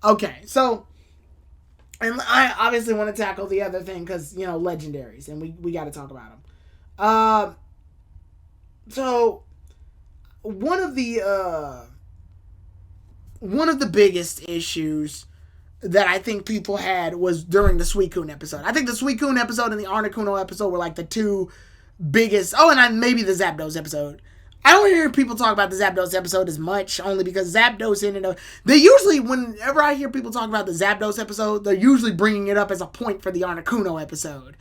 Okay, so, and I obviously want to tackle the other thing because, legendaries, and we got to talk about them. Uh, so one of the biggest issues that I think people had was during the Suicune episode. I think the Suicune episode and the Articuno episode were like the two biggest. Oh, and maybe the Zapdos episode. I don't hear people talk about the Zapdos episode as much, only because Zapdos ended up. They usually, whenever I hear people talk about the Zapdos episode, they're usually bringing it up as a point for the Articuno episode.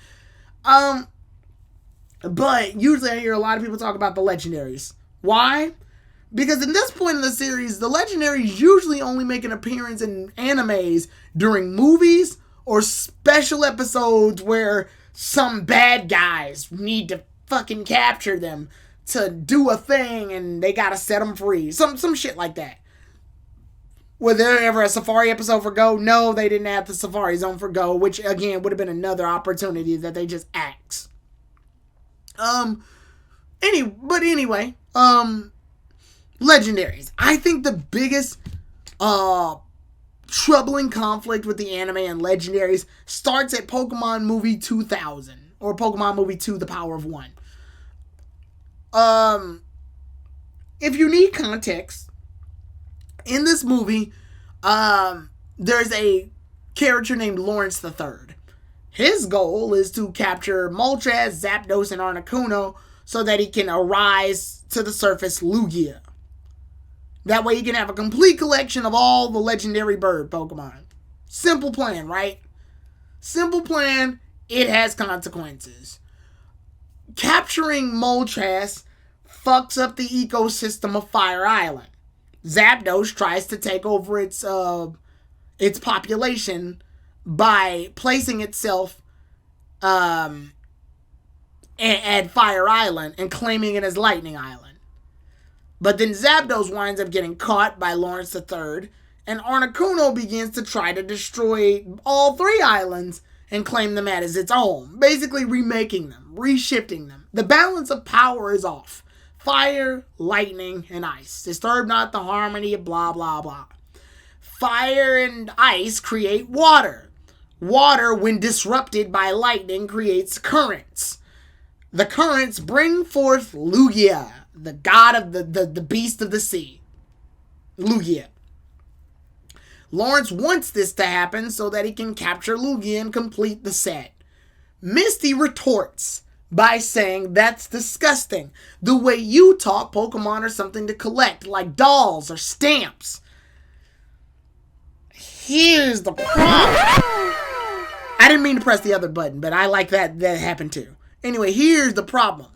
But usually I hear a lot of people talk about the legendaries. Why? Because at this point in the series, the legendaries usually only make an appearance in animes during movies or special episodes where some bad guys need to fucking capture them to do a thing and they gotta set them free. Some shit like that. Was there ever a Safari episode for Go? No, they didn't have the Safari Zone for Go, which again would have been another opportunity that they just axed. Anyway, legendaries. I think the biggest troubling conflict with the anime and legendaries starts at Pokemon Movie 2000 or Pokemon Movie 2: The Power of One. If you need context, in this movie, there's a character named Lawrence III. His goal is to capture Moltres, Zapdos, and Articuno so that he can arise to the surface Lugia. That way he can have a complete collection of all the legendary bird Pokemon. Simple plan, right? Simple plan, it has consequences. Capturing Moltres fucks up the ecosystem of Fire Island. Zapdos tries to take over its population by placing itself at Fire Island and claiming it as Lightning Island. But then Zapdos winds up getting caught by Lawrence III, and Articuno begins to try to destroy all three islands and claim them as its own, basically remaking them, reshifting them. The balance of power is off. Fire, lightning, and ice. Disturb not the harmony of blah, blah, blah. Fire and ice create water. Water, when disrupted by lightning, creates currents. The currents bring forth Lugia, the god of the beast of the sea. Lugia. Lawrence wants this to happen so that he can capture Lugia and complete the set. Misty retorts by saying that's disgusting. The way you talk, Pokemon are something to collect, like dolls or stamps. Here's the problem. I didn't mean to press the other button, but I like that happened too. Anyway, here's the problem.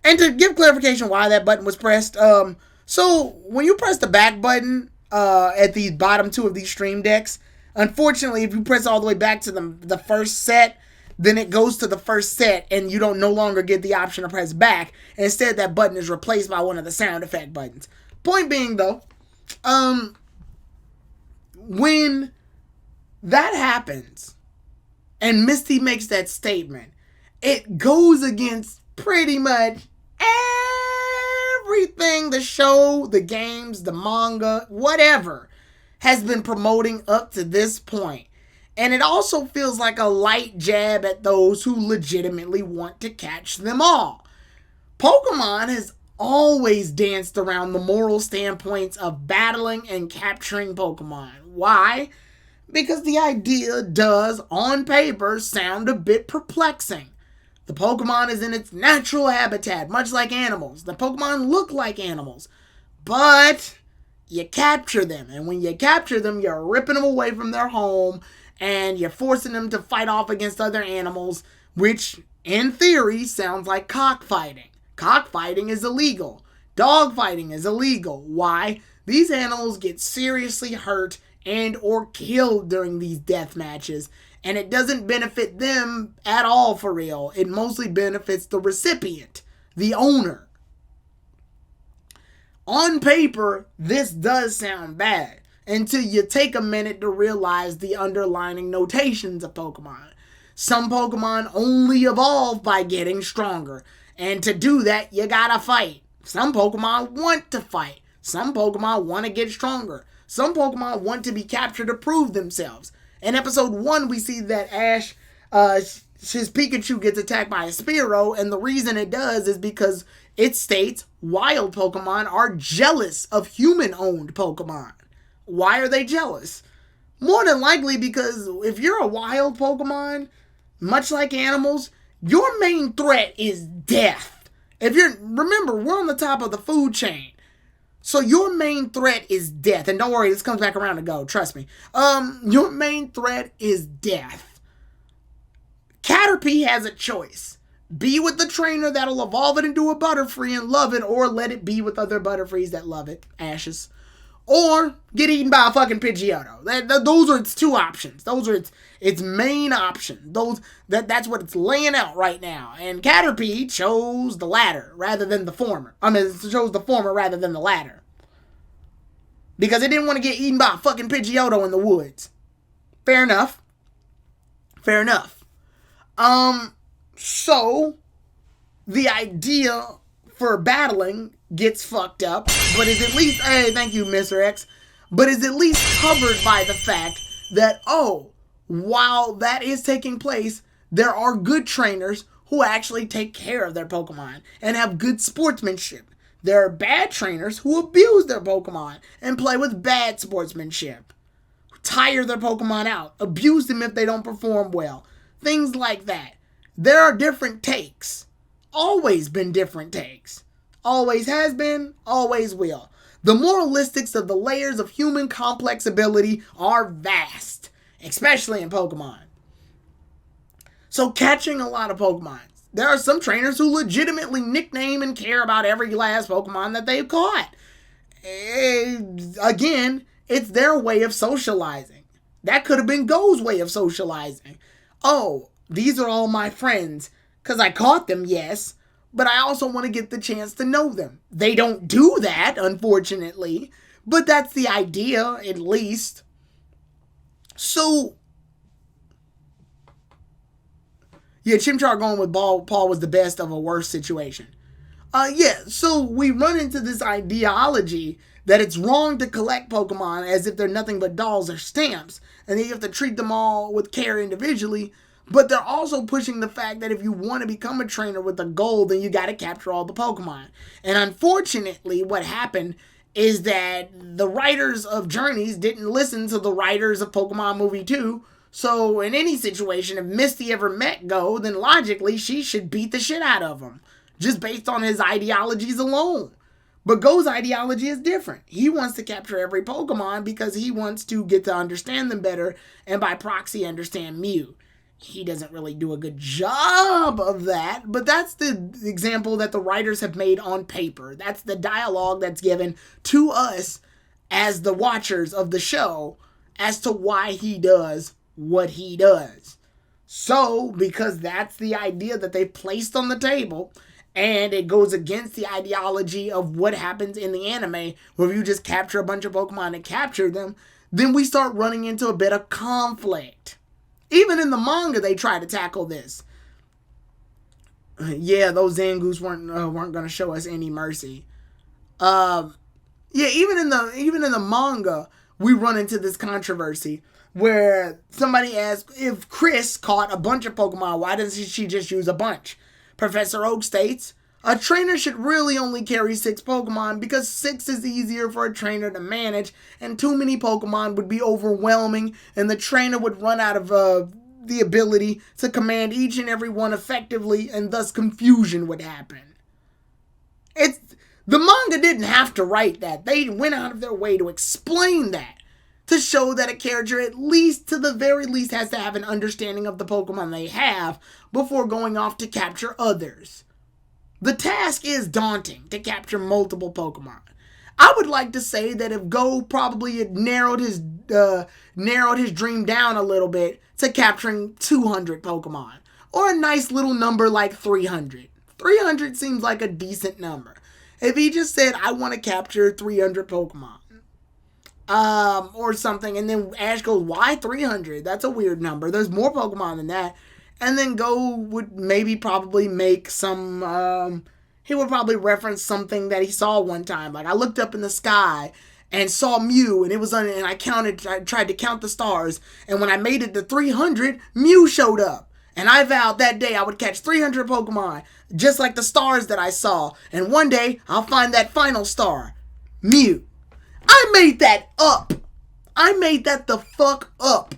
And to give clarification why that button was pressed, so when you press the back button at the bottom two of these stream decks, unfortunately, if you press all the way back to the first set, then it goes to the first set and you don't no longer get the option to press back. And instead, that button is replaced by one of the sound effect buttons. Point being, though, when that happens and Misty makes that statement, it goes against pretty much everything the show, the games, the manga, whatever, has been promoting up to this point. And it also feels like a light jab at those who legitimately want to catch them all. Pokemon has always danced around the moral standpoints of battling and capturing Pokemon. Why? Because the idea does, on paper, sound a bit perplexing. The Pokemon is in its natural habitat, much like animals. The Pokemon look like animals. But you capture them. And when you capture them, you're ripping them away from their home. And you're forcing them to fight off against other animals, which, in theory, sounds like cockfighting. Cockfighting is illegal. Dogfighting is illegal. Why? These animals get seriously hurt and or killed during these death matches. And it doesn't benefit them at all for real. It mostly benefits the recipient, the owner. On paper, this does sound bad until you take a minute to realize the underlying notations of Pokemon. Some Pokemon only evolve by getting stronger. And to do that, you gotta fight. Some Pokemon want to fight. Some Pokemon want to get stronger. Some Pokemon want to be captured to prove themselves. In episode 1, we see that Ash, his Pikachu gets attacked by a Spearow, and the reason it does is because it states wild Pokemon are jealous of human-owned Pokemon. Why are they jealous? More than likely because if you're a wild Pokemon, much like animals, your main threat is death. Remember, we're on the top of the food chain. So your main threat is death. And don't worry, this comes back around to go. Trust me. Your main threat is death. Caterpie has a choice. Be with the trainer that'll evolve it into a Butterfree and love it, or let it be with other Butterfrees that love it, Ashes. Or get eaten by a fucking Pidgeotto. Those are its two options. Those are its main options. That's what it's laying out right now. And Caterpie chose the latter rather than the former. It chose the former rather than the latter. Because it didn't want to get eaten by a fucking Pidgeotto in the woods. Fair enough. So the idea for battling gets fucked up, but is at least, hey, thank you, Mr. X, but is at least covered by the fact that, while that is taking place, there are good trainers who actually take care of their Pokemon and have good sportsmanship. There are bad trainers who abuse their Pokemon and play with bad sportsmanship, tire their Pokemon out, abuse them if they don't perform well, things like that. There are different takes. Always been different takes. Always has been, always will. The moralistics of the layers of human complex ability are vast, especially in Pokemon. So catching a lot of Pokemon. There are some trainers who legitimately nickname and care about every last Pokemon that they've caught. Again, it's their way of socializing. That could have been Go's way of socializing. Oh, these are all my friends. Because I caught them, yes. But I also want to get the chance to know them. They don't do that, unfortunately. But that's the idea, at least. So, yeah, Chimchar going with Paul was the best of a worse situation. So we run into this ideology that it's wrong to collect Pokemon as if they're nothing but dolls or stamps. And then you have to treat them all with care individually. But they're also pushing the fact that if you want to become a trainer with a goal, then you got to capture all the Pokemon. And unfortunately, what happened is that the writers of Journeys didn't listen to the writers of Pokemon Movie 2. So in any situation, if Misty ever met Go, then logically she should beat the shit out of him, just based on his ideologies alone. But Go's ideology is different. He wants to capture every Pokemon because he wants to get to understand them better and by proxy understand Mew. He doesn't really do a good job of that, but that's the example that the writers have made on paper. That's the dialogue that's given to us as the watchers of the show as to why he does what he does. So, because that's the idea that they placed on the table, and it goes against the ideology of what happens in the anime, where you just capture a bunch of Pokemon and capture them, then we start running into a bit of conflict. Even in the manga, they try to tackle this. Yeah, those Zangoose weren't going to show us any mercy. Even in the manga, we run into this controversy where somebody asks, if Chris caught a bunch of Pokemon, why doesn't she just use a bunch? Professor Oak states, a trainer should really only carry 6 Pokemon because 6 is easier for a trainer to manage, and too many Pokemon would be overwhelming, and the trainer would run out of the ability to command each and every one effectively, and thus confusion would happen. The manga didn't have to write that. They went out of their way to explain that, to show that a character at least, to the very least, has to have an understanding of the Pokemon they have before going off to capture others. The task is daunting to capture multiple Pokemon. I would like to say that if Go probably had narrowed his dream down a little bit to capturing 200 Pokemon, or a nice little number like 300. 300 seems like a decent number. If he just said, I want to capture 300 Pokemon, or something, and then Ash goes, why 300? That's a weird number. There's more Pokemon than that. And then Go would probably make some, he would probably reference something that he saw one time. Like, I looked up in the sky and saw Mew, and it was and I tried to count the stars, and when I made it to 300, Mew showed up. And I vowed that day I would catch 300 Pokemon, just like the stars that I saw. And one day, I'll find that final star, Mew. I made that up. I made that the fuck up.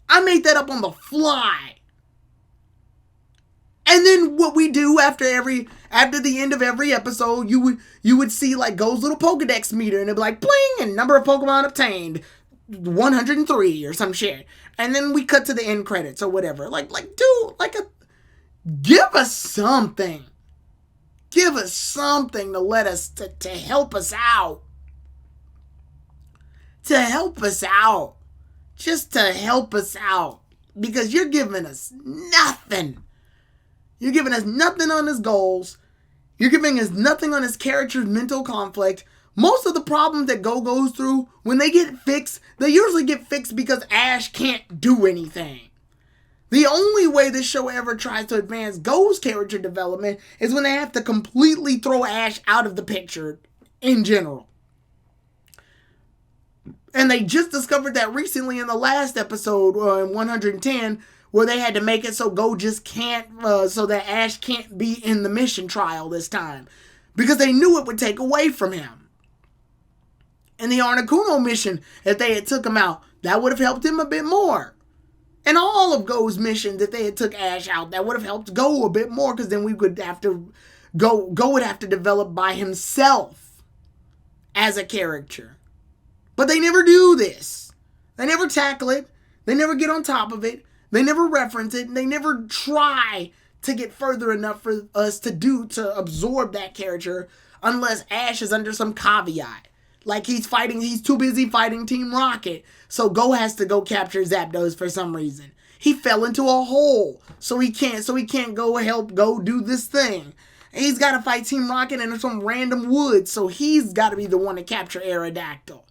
I made that up on the fly. And then what we do after the end of every episode, you would see like Go's little Pokedex meter, and it'd be like bling, and number of Pokemon obtained 103 or some shit. And then we cut to the end credits or whatever. Give us something. Give us something to let us to help us out. To help us out. Just to help us out. Because you're giving us nothing. You're giving us nothing on his goals. You're giving us nothing on his character's mental conflict. Most of the problems that Go goes through, when they get fixed, they usually get fixed because Ash can't do anything. The only way this show ever tries to advance Go's character development is when they have to completely throw Ash out of the picture in general. And they just discovered that recently in the last episode, in 110, where they had to make it so Go just can't, so that Ash can't be in the mission trial this time. Because they knew it would take away from him. In the Articuno mission, if they had took him out, that would have helped him a bit more. And all of Go's missions, if they had took Ash out, that would have helped Go a bit more, because then we would have to, Go would have to develop by himself as a character. But they never do this. They never tackle it. They never get on top of it. They never reference it. And they never try to get further enough for us to absorb that character unless Ash is under some caveat. Like he's too busy fighting Team Rocket. So Go has to go capture Zapdos for some reason. He fell into a hole. So he can't go help Go do this thing. And he's got to fight Team Rocket in some random woods. So he's got to be the one to capture Aerodactyl.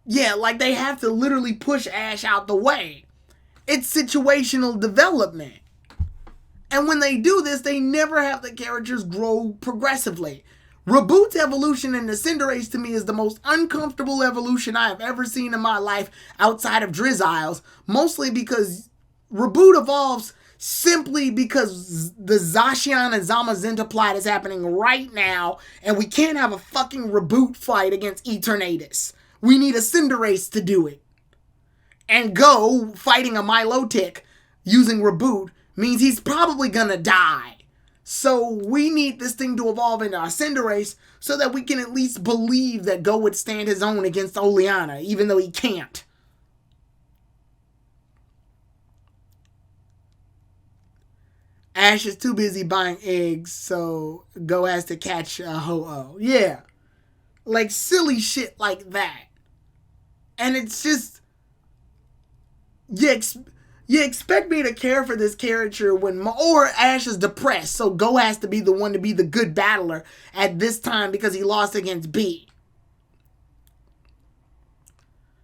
Yeah, like they have to literally push Ash out the way. It's situational development. And when they do this, they never have the characters grow progressively. Reboot's evolution in the Cinderace to me is the most uncomfortable evolution I have ever seen in my life outside of Drizzles. Mostly because Reboot evolves simply because the Zacian and Zamazenta plot is happening right now. And we can't have a fucking Reboot fight against Eternatus. We need a Cinderace to do it. And Go fighting a Milotic using Reboot means he's probably gonna die. So we need this thing to evolve into a Cinderace so that we can at least believe that Go would stand his own against Oleana, even though he can't. Ash is too busy buying eggs, so Go has to catch a Ho-Oh. Yeah. Like silly shit like that. And it's just, you expect me to care for this character or Ash is depressed, so Go has to be the one to be the good battler at this time because he lost against B.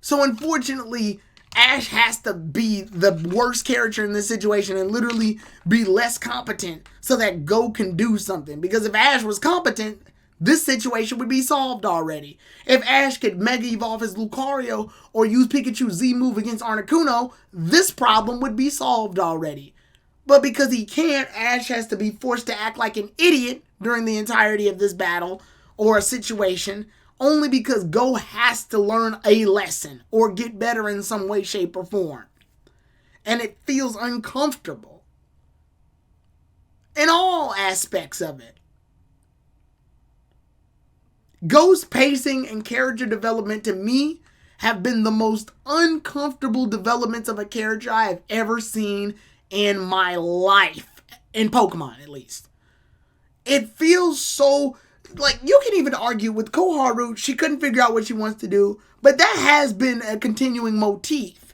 So unfortunately, Ash has to be the worst character in this situation and literally be less competent so that Go can do something. Because if Ash was competent, this situation would be solved already. If Ash could Mega Evolve his Lucario or use Pikachu's Z-move against Articuno, this problem would be solved already. But because he can't, Ash has to be forced to act like an idiot during the entirety of this battle or a situation, only because Go has to learn a lesson or get better in some way, shape, or form. And it feels uncomfortable in all aspects of it. Go's pacing and character development to me have been the most uncomfortable developments of a character I have ever seen in my life. In Pokemon, at least. It feels so, like, you can even argue with Koharu, she couldn't figure out what she wants to do, but that has been a continuing motif.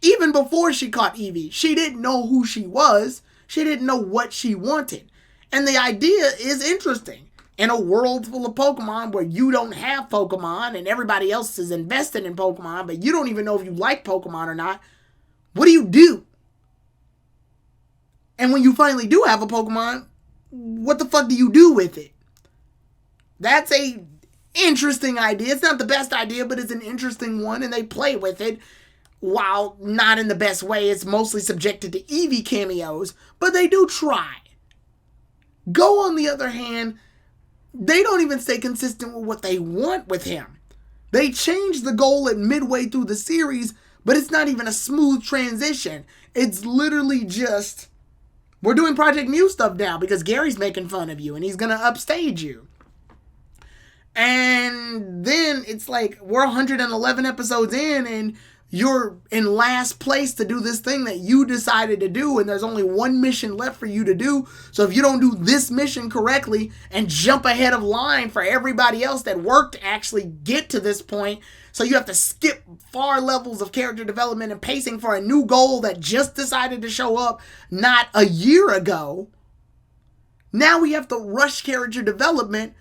Even before she caught Eevee, she didn't know who she was. She didn't know what she wanted. And the idea is interesting. In a world full of Pokemon where you don't have Pokemon and everybody else is invested in Pokemon, but you don't even know if you like Pokemon or not, what do you do? And when you finally do have a Pokemon, what the fuck do you do with it? That's a interesting idea. It's not the best idea, but it's an interesting one, and they play with it. While not in the best way, it's mostly subjected to Eevee cameos, but they do try. Go, on the other hand, they don't even stay consistent with what they want with him. They change the goal at midway through the series, but it's not even a smooth transition. It's literally just, we're doing Project Mew stuff now because Gary's making fun of you and he's going to upstage you. And then it's like, we're 111 episodes in and you're in last place to do this thing that you decided to do, and there's only one mission left for you to do. So if you don't do this mission correctly and jump ahead of line for everybody else that worked to actually get to this point, so you have to skip far levels of character development and pacing for a new goal that just decided to show up not a year ago. Now we have to rush character development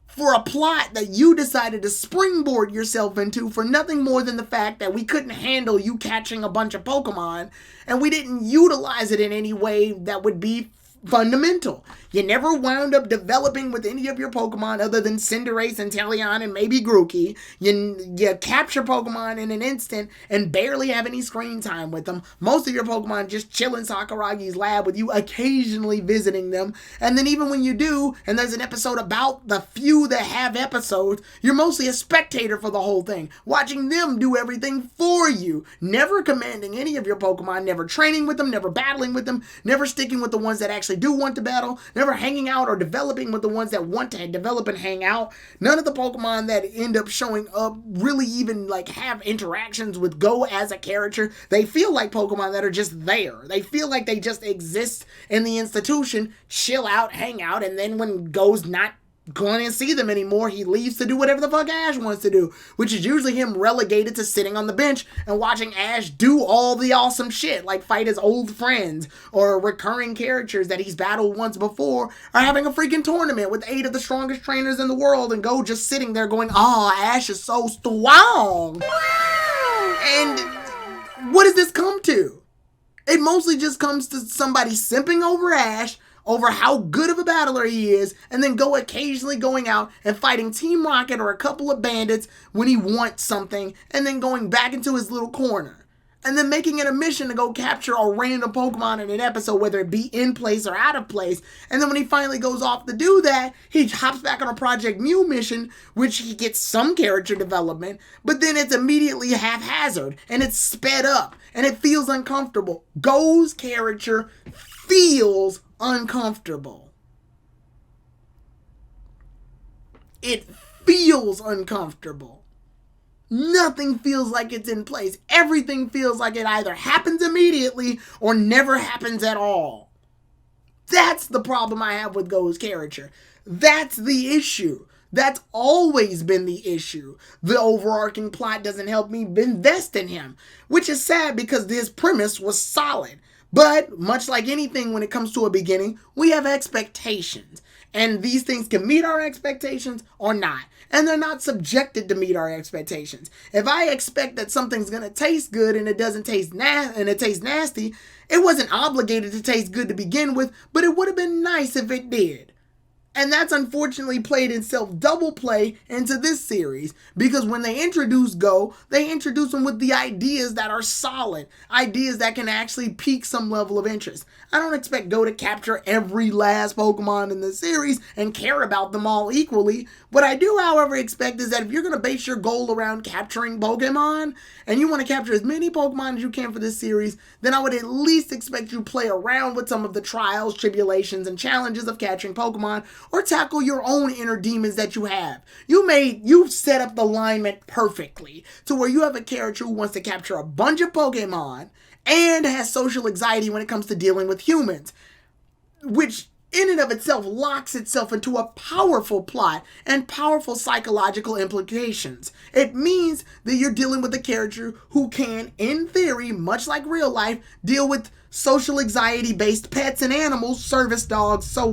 for a plot that you decided to springboard yourself into for nothing more than the fact that we couldn't handle you catching a bunch of Pokemon and we didn't utilize it in any way that would be fundamental. You never wound up developing with any of your Pokemon other than Cinderace and Teleon and maybe Grookey. You capture Pokemon in an instant and barely have any screen time with them. Most of your Pokemon just chill in Sakuragi's lab with you occasionally visiting them. And then even when you do, and there's an episode about the few that have episodes, you're mostly a spectator for the whole thing, watching them do everything for you, never commanding any of your Pokemon, never training with them, never battling with them, never sticking with the ones that actually do want to battle, never hanging out or developing with the ones that want to develop and hang out. None of the Pokemon that end up showing up really even like have interactions with Go as a character. They feel like Pokemon that are just there. They feel like they just exist in the institution, chill out, hang out, and then when Go's not going to see them anymore, he leaves to do whatever the fuck Ash wants to do, which is usually him relegated to sitting on the bench and watching Ash do all the awesome shit, like fight his old friends or recurring characters that he's battled once before, or having a freaking tournament with 8 of the strongest trainers in the world and Go just sitting there going, oh, Ash is so strong. And what does this come to? It mostly just comes to somebody simping over Ash, over how good of a battler he is, and then Go occasionally going out and fighting Team Rocket or a couple of bandits when he wants something, and then going back into his little corner. And then making it a mission to go capture a random Pokemon in an episode, whether it be in place or out of place. And then when he finally goes off to do that, he hops back on a Project Mew mission, which he gets some character development, but then it's immediately haphazard, and it's sped up, and it feels uncomfortable. Go's character feels uncomfortable. It feels uncomfortable. Nothing feels like it's in place. Everything feels like it either happens immediately or never happens at all. That's the problem I have with Go's character. That's the issue. That's always been the issue. The overarching plot doesn't help me invest in him, which is sad because this premise was solid. But much like anything when it comes to a beginning, we have expectations. And these things can meet our expectations or not. And they're not subjected to meet our expectations. If I expect that something's going to taste good and it doesn't taste and it tastes nasty, it wasn't obligated to taste good to begin with, but it would have been nice if it did. And that's unfortunately played itself double play into this series, because when they introduce Go, they introduce him with the ideas that are solid, ideas that can actually pique some level of interest. I don't expect Go to capture every last Pokemon in the series and care about them all equally. What I do, however, expect is that if you're going to base your goal around capturing Pokemon, and you want to capture as many Pokemon as you can for this series, then I would at least expect you to play around with some of the trials, tribulations, and challenges of catching Pokemon, or tackle your own inner demons that you have. You've set up the alignment perfectly to where you have a character who wants to capture a bunch of Pokemon and has social anxiety when it comes to dealing with humans, which in and of itself locks itself into a powerful plot and powerful psychological implications. It means that you're dealing with a character who can, in theory, much like real life, deal with social anxiety-based pets and animals, service dogs, so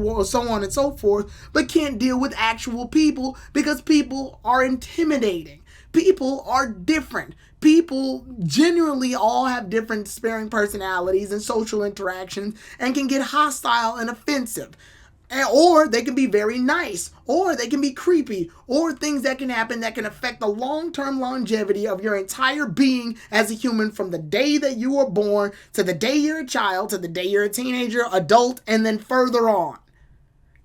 on and so forth, but can't deal with actual people because people are intimidating. People are different. People generally all have different sparing personalities and social interactions and can get hostile and offensive. Or they can be very nice, or they can be creepy, or things that can happen that can affect the long-term longevity of your entire being as a human from the day that you were born to the day you're a child to the day you're a teenager, adult, and then further on.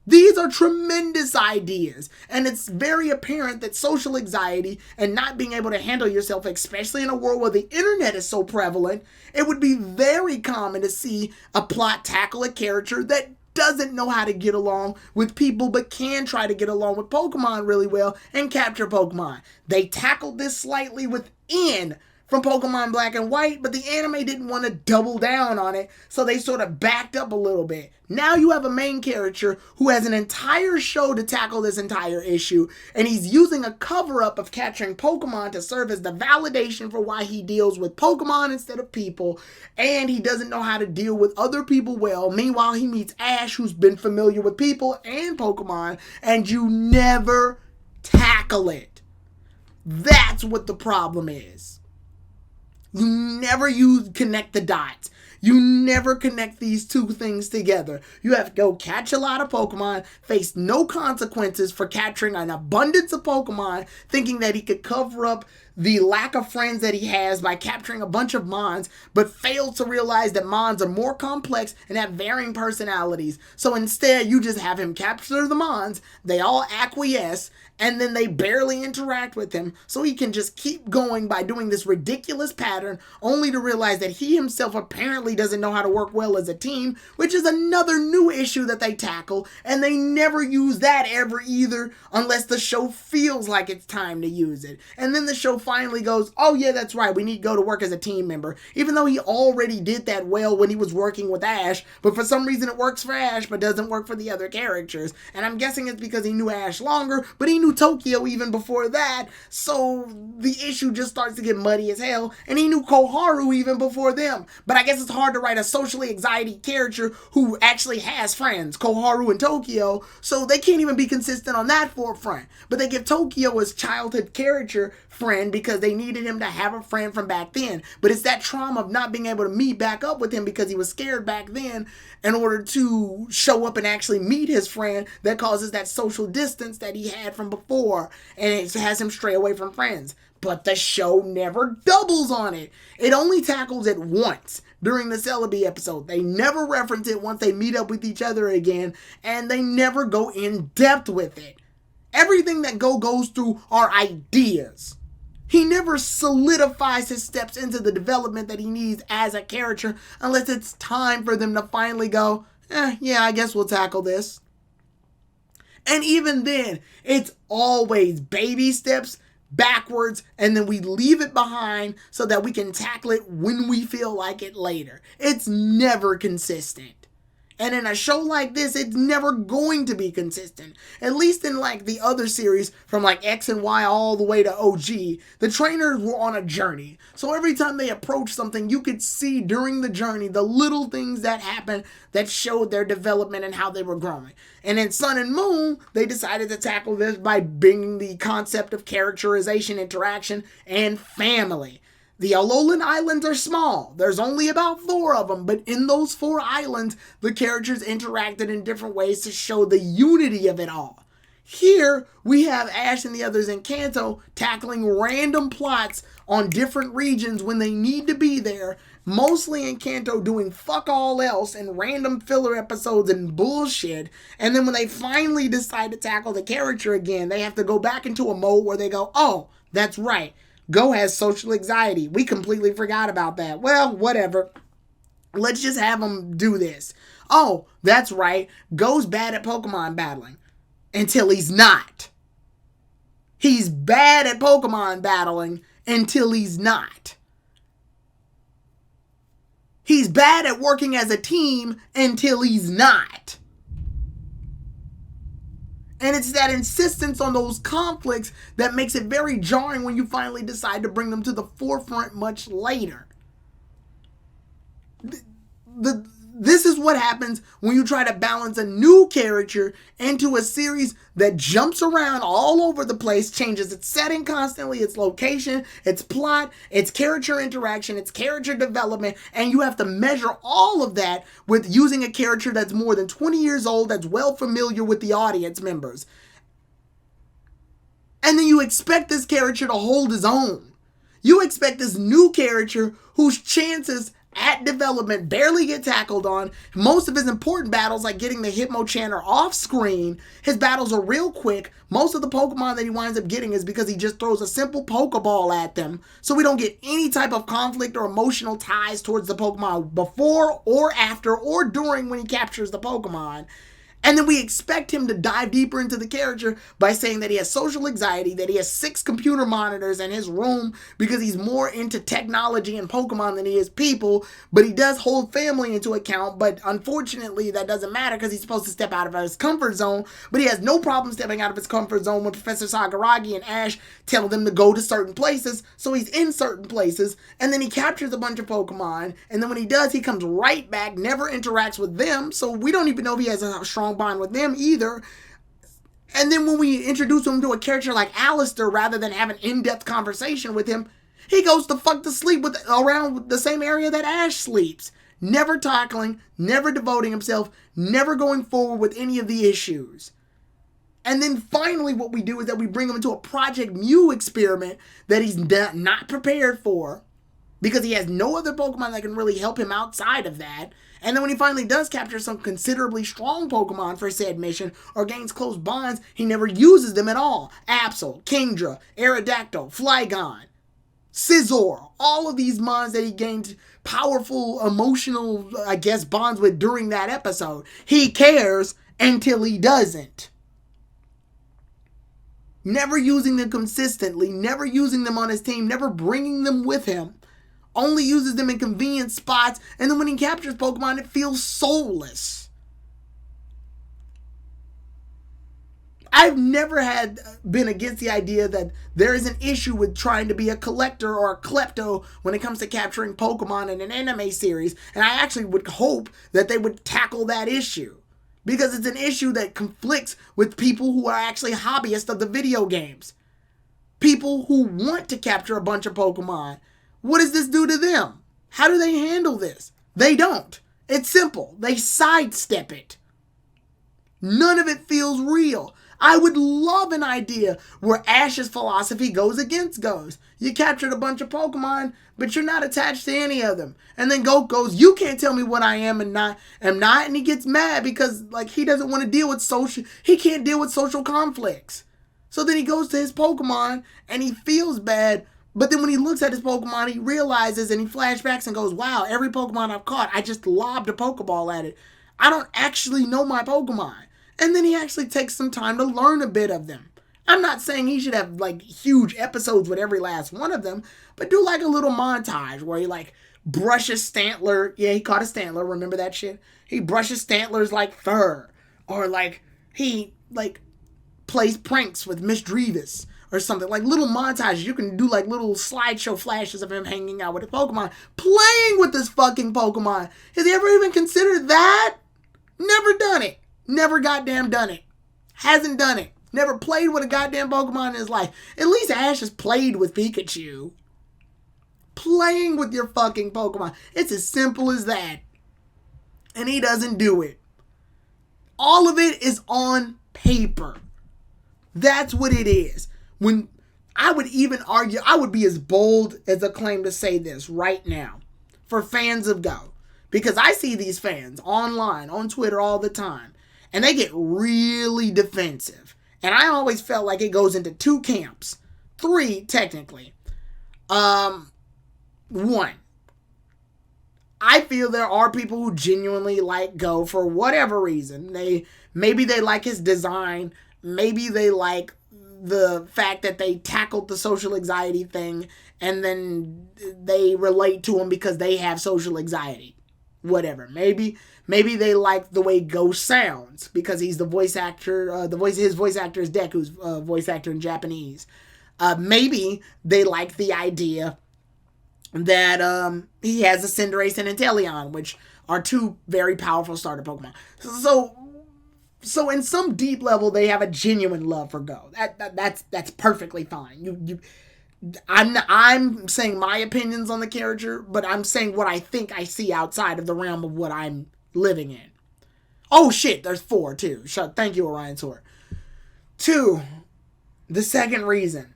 These are tremendous ideas, and it's very apparent that social anxiety and not being able to handle yourself, especially in a world where the internet is so prevalent, it would be very common to see a plot tackle a character that doesn't know how to get along with people but can try to get along with Pokemon really well and capture Pokemon. They tackled this slightly within from Pokemon Black and White, but the anime didn't want to double down on it, so they sort of backed up a little bit. Now you have a main character who has an entire show to tackle this entire issue, and he's using a cover-up of capturing Pokemon to serve as the validation for why he deals with Pokemon instead of people, and he doesn't know how to deal with other people well. Meanwhile, he meets Ash, who's been familiar with people and Pokemon, and you never tackle it. That's what the problem is. You never connect the dots. You never connect these two things together. You have to go catch a lot of Pokemon, face no consequences for capturing an abundance of Pokemon, thinking that he could cover up the lack of friends that he has by capturing a bunch of Mons, but fails to realize that Mons are more complex and have varying personalities. So instead, you just have him capture the Mons, they all acquiesce, and then they barely interact with him, so he can just keep going by doing this ridiculous pattern, only to realize that he himself apparently doesn't know how to work well as a team, which is another new issue that they tackle, and they never use that ever either, unless the show feels like it's time to use it. And then the show finally goes, oh yeah, that's right, we need to go to work as a team member, even though he already did that well when he was working with Ash, but for some reason it works for Ash, but doesn't work for the other characters. And I'm guessing it's because he knew Ash longer, but he knew Tokyo even before that, so the issue just starts to get muddy as hell, and he knew Koharu even before them. But I guess it's hard to write a socially anxiety character who actually has friends, Koharu and Tokyo, so they can't even be consistent on that forefront. But they give Tokyo his childhood character friend because they needed him to have a friend from back then. But it's that trauma of not being able to meet back up with him because he was scared back then in order to show up and actually meet his friend that causes that social distance that he had from before, and it has him stray away from friends. But the show never doubles on it. It only tackles it once during the Celebi episode. They never reference it once they meet up with each other again, and they never go in depth with it. Everything that goes through are ideas. He never solidifies his steps into the development that he needs as a character unless it's time for them to finally go, yeah, I guess we'll tackle this. And even then, it's always baby steps backwards, and then we leave it behind so that we can tackle it when we feel like it later. It's never consistent. And in a show like this, it's never going to be consistent. At least in like the other series from like X and Y all the way to OG, the trainers were on a journey. So every time they approached something, you could see during the journey the little things that happened that showed their development and how they were growing. And in Sun and Moon, they decided to tackle this by bringing the concept of characterization, interaction, and family. The Alolan Islands are small. There's only about 4 of them, but in those 4 islands, the characters interacted in different ways to show the unity of it all. Here, we have Ash and the others in Kanto tackling random plots on different regions when they need to be there, mostly in Kanto doing fuck all else and random filler episodes and bullshit, and then when they finally decide to tackle the character again, they have to go back into a mode where they go, oh, that's right, Go has social anxiety. We completely forgot about that. Well, whatever. Let's just have him do this. Oh, that's right. Go's bad at Pokemon battling. Until he's not. He's bad at Pokemon battling until he's not. He's bad at working as a team until he's not. And it's that insistence on those conflicts that makes it very jarring when you finally decide to bring them to the forefront much later. This is what happens when you try to balance a new character into a series that jumps around all over the place, changes its setting constantly, its location, its plot, its character interaction, its character development, and you have to measure all of that with using a character that's more than 20 years old, that's well familiar with the audience members. And then you expect this character to hold his own. You expect this new character whose chances at development barely get tackled on. Most of his important battles, like getting the Hitmonchan, are off screen. His battles are real quick. Most of the Pokemon that he winds up getting is because he just throws a simple Pokeball at them. So we don't get any type of conflict or emotional ties towards the Pokemon before or after or during when he captures the Pokemon. And then we expect him to dive deeper into the character by saying that he has social anxiety, that he has 6 computer monitors in his room because he's more into technology and Pokemon than he is people, but he does hold family into account, but unfortunately that doesn't matter because he's supposed to step out of his comfort zone, but he has no problem stepping out of his comfort zone when Professor Sakuragi and Ash tell him to go to certain places, so he's in certain places, and then he captures a bunch of Pokemon, and then when he does, he comes right back, never interacts with them, so we don't even know if he has a strong bond with them either. And then when we introduce him to a character like Alistair, rather than have an in-depth conversation with him, he goes to fuck to sleep around the same area that Ash sleeps. Never tackling, never devoting himself, never going forward with any of the issues. And then finally what we do is that we bring him into a Project Mew experiment that he's not prepared for, because he has no other Pokemon that can really help him outside of that. And then when he finally does capture some considerably strong Pokemon for said mission or gains close bonds, he never uses them at all. Absol, Kingdra, Aerodactyl, Flygon, Scizor, all of these mons that he gained powerful emotional, bonds with during that episode. He cares until he doesn't. Never using them consistently, never using them on his team, never bringing them with him. Only uses them in convenient spots, and then when he captures Pokemon, it feels soulless. I've never been against the idea that there is an issue with trying to be a collector or a klepto when it comes to capturing Pokemon in an anime series, and I actually would hope that they would tackle that issue, because it's an issue that conflicts with people who are actually hobbyists of the video games. People who want to capture a bunch of Pokemon. What does this do to them? How do they handle this? They don't. It's simple. They sidestep it. None of it feels real. I would love an idea where Ash's philosophy goes against Go's. You captured a bunch of Pokemon, but you're not attached to any of them. And then Go goes, you can't tell me what I am and not. And he gets mad because he doesn't want to deal with he can't deal with social conflicts. So then he goes to his Pokemon and he feels bad. But then when he looks at his Pokemon, he realizes and he flashbacks and goes, wow, every Pokemon I've caught, I just lobbed a Pokeball at it. I don't actually know my Pokemon. And then he actually takes some time to learn a bit of them. I'm not saying he should have huge episodes with every last one of them, but do a little montage where he brushes Stantler. Yeah, he caught a Stantler. Remember that shit? He brushes Stantler's fur. Or he plays pranks with Miss Drevis. Or something, little montages. You can do little slideshow flashes of him hanging out with a Pokemon, playing with this fucking Pokemon. Has he ever even considered that? Never done it. Never goddamn done it. Hasn't done it. Never played with a goddamn Pokemon in his life. At least Ash has played with Pikachu. Playing with your fucking Pokemon. It's as simple as that. And he doesn't do it. All of it is on paper. That's what it is. When I would even argue, I would be as bold as a claim to say this right now for fans of Go. Because I see these fans online, on Twitter all the time, and they get really defensive. And I always felt like it goes into 2 camps. 3, technically. 1, I feel there are people who genuinely like Go for whatever reason. Maybe they like his design. Maybe they like the fact that they tackled the social anxiety thing and then they relate to him because they have social anxiety. Whatever. Maybe they like the way Go sounds because he's the voice actor. His voice actor is Deku's voice actor in Japanese. Maybe they like the idea that he has a Cinderace and Inteleon, which are two very powerful starter Pokemon. So in some deep level, they have a genuine love for Go. That's perfectly fine. I'm saying my opinions on the character, but I'm saying what I think I see outside of the realm of what I'm living in. Oh shit, there's 4 too. Thank you, Orion Sword. 2, the second reason.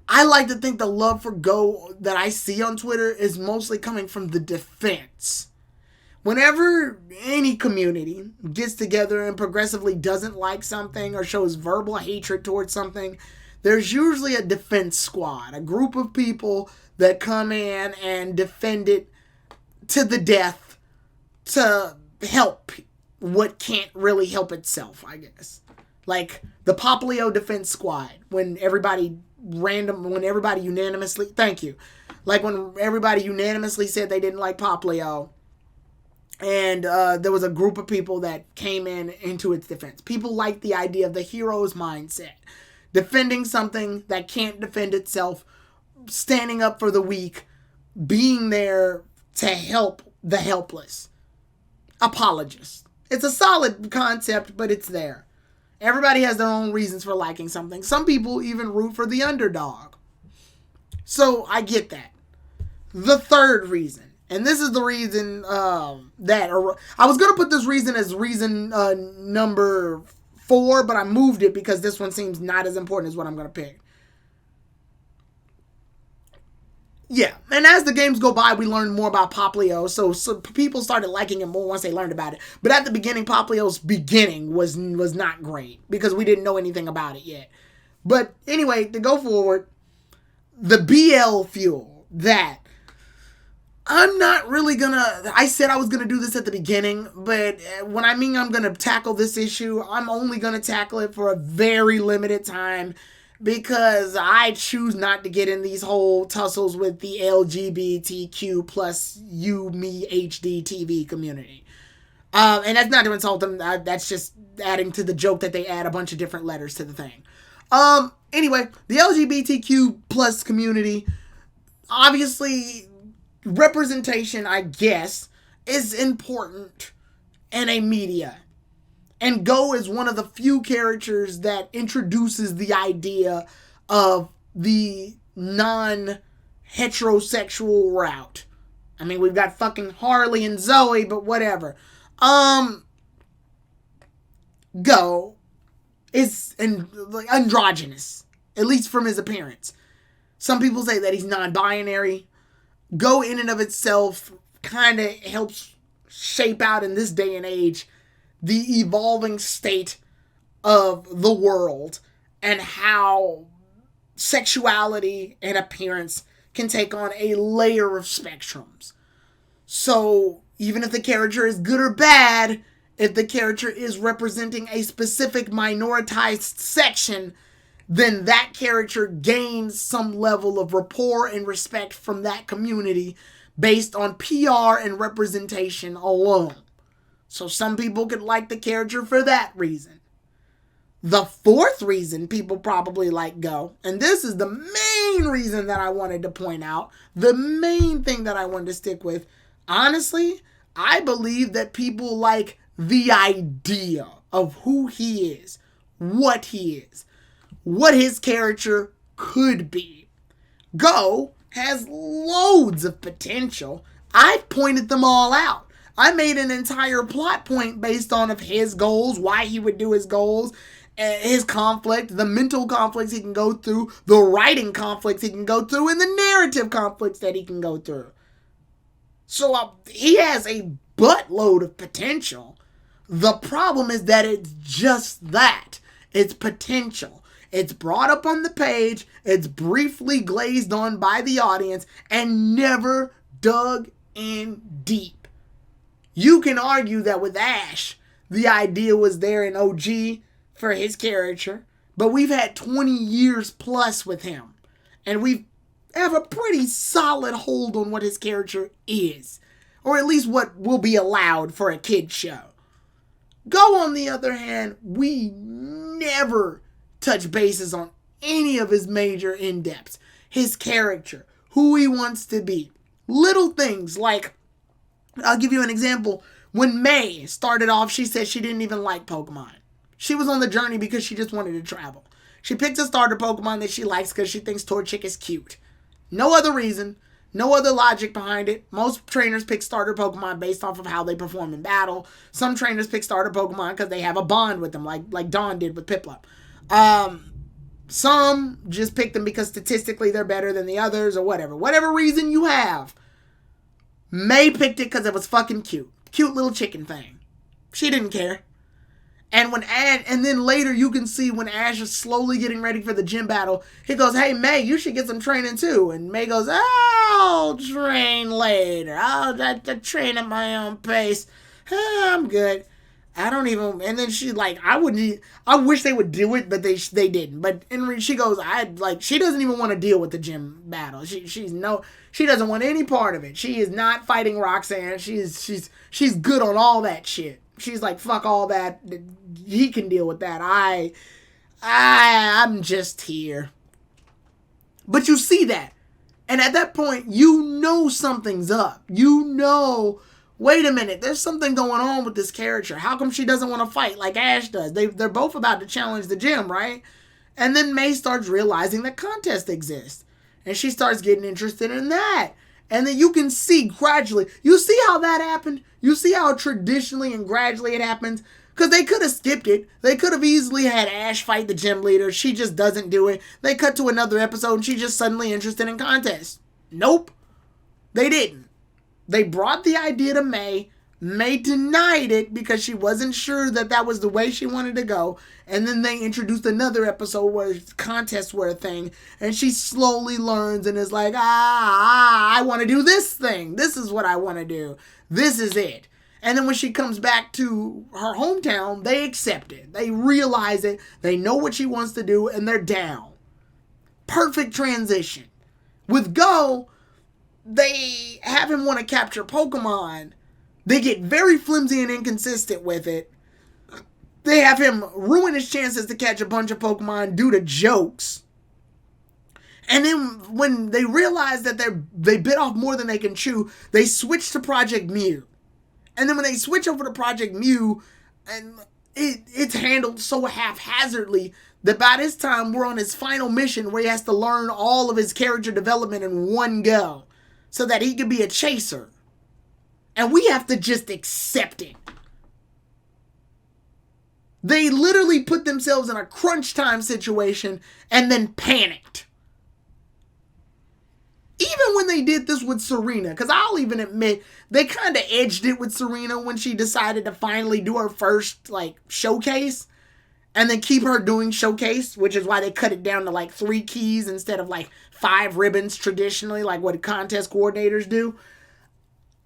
I like to think the love for Go that I see on Twitter is mostly coming from the defense. Whenever any community gets together and progressively doesn't like something or shows verbal hatred towards something, there's usually a defense squad, a group of people that come in and defend it to the death to help what can't really help itself, I guess. Like the Popplio Defense Squad, when everybody unanimously, thank you. Like when everybody unanimously said they didn't like Popplio, and there was a group of people that came into its defense. People like the idea of the hero's mindset. Defending something that can't defend itself, standing up for the weak, being there to help the helpless. Apologist. It's a solid concept, but it's there. Everybody has their own reasons for liking something. Some people even root for the underdog. So I get that. The third reason, and this is the reason that I was going to put this reason as reason number 4, but I moved it because this one seems not as important as what I'm going to pick. Yeah, and as the games go by, we learn more about Popplio, so people started liking it more once they learned about it. But at the beginning, Popplio's beginning was not great because we didn't know anything about it yet. But anyway, to go forward, the BL fuel, that I'm not really gonna, I said I was gonna do this at the beginning, but when I mean I'm gonna tackle this issue, I'm only gonna tackle it for a very limited time because I choose not to get in these whole tussles with the LGBTQ plus you, me, HD TV community. And that's not to insult them, that's just adding to the joke that they add a bunch of different letters to the thing. Anyway, the LGBTQ plus community, obviously, representation, I guess, is important in a media. And Go is one of the few characters that introduces the idea of the non-heterosexual route. I mean, we've got fucking Harley and Zoe, but whatever. Go is androgynous, at least from his appearance. Some people say that he's non-binary. Go in and of itself kind of helps shape out in this day and age the evolving state of the world and how sexuality and appearance can take on a layer of spectrums. So even if the character is good or bad, if the character is representing a specific minoritized section, then that character gains some level of rapport and respect from that community based on PR and representation alone. So some people could like the character for that reason. The fourth reason people probably like Go, and this is the main reason that I wanted to point out, the main thing that I wanted to stick with, honestly, I believe that people like the idea of who he is, what his character could be. Go has loads of potential. I've pointed them all out. I made an entire plot point based on of his goals, why he would do his goals, his conflict, the mental conflicts he can go through, the writing conflicts he can go through, and the narrative conflicts that he can go through. So he has a buttload of potential. The problem is that it's just that. It's potential. It's brought up on the page, it's briefly glazed on by the audience, and never dug in deep. You can argue that with Ash, the idea was there in OG for his character, but we've had 20 years plus with him, and we have a pretty solid hold on what his character is, or at least what will be allowed for a kid show. Go, on the other hand, we never touch bases on any of his major in-depths, his character, who he wants to be. Little things like I'll give you an example. When May started off, she said she didn't even like Pokemon. She was on the journey because she just wanted to travel. She picks a starter Pokemon that she likes because she thinks Torchic is cute. No other reason. No other logic behind it. Most trainers pick starter Pokemon based off of how they perform in battle. Some trainers pick starter Pokemon because they have a bond with them, like Dawn did with Piplup. Some just pick them because statistically they're better than the others or whatever. Whatever reason you have. May picked it because it was fucking cute. Cute little chicken thing. She didn't care. And when Ash, and then later you can see when Ash is slowly getting ready for the gym battle, he goes, "Hey May, you should get some training too." And May goes, "I'll train later. I'll train at my own pace. I'm good. I don't even." And then she's like, "I wish they would do it, but they didn't." But she goes, she doesn't even want to deal with the gym battle. She doesn't want any part of it. She is not fighting Roxanne. She's good on all that shit. She's like, fuck all that. He can deal with that. I'm just here. But you see that. And at that point, you know something's up. You know, wait a minute, there's something going on with this character. How come she doesn't want to fight like Ash does? They're both about to challenge the gym, right? And then May starts realizing that contests exist. And she starts getting interested in that. And then you can see gradually. You see how that happened? You see how traditionally and gradually it happens? Because they could have skipped it. They could have easily had Ash fight the gym leader. She just doesn't do it. They cut to another episode and she's just suddenly interested in contests. Nope. They didn't. They brought the idea to May. May denied it because she wasn't sure that was the way she wanted to go. And then they introduced another episode where contests were a thing. And she slowly learns and is like, I want to do this thing. This is what I want to do. This is it. And then when she comes back to her hometown, they accept it. They realize it. They know what she wants to do and they're down. Perfect transition. With Go, they have him want to capture Pokemon. They get very flimsy and inconsistent with it. They have him ruin his chances to catch a bunch of Pokemon due to jokes. And then when they realize that they bit off more than they can chew, they switch to Project Mew. And then when they switch over to Project Mew, and it's handled so haphazardly that by this time we're on his final mission where he has to learn all of his character development in one go so that he can be a chaser. And we have to just accept it. They literally put themselves in a crunch time situation and then panicked. Even when they did this with Serena, because I'll even admit, they kind of edged it with Serena when she decided to finally do her first, showcase. And then keep her doing showcase, which is why they cut it down to 3 keys instead of 5 ribbons traditionally, like what contest coordinators do.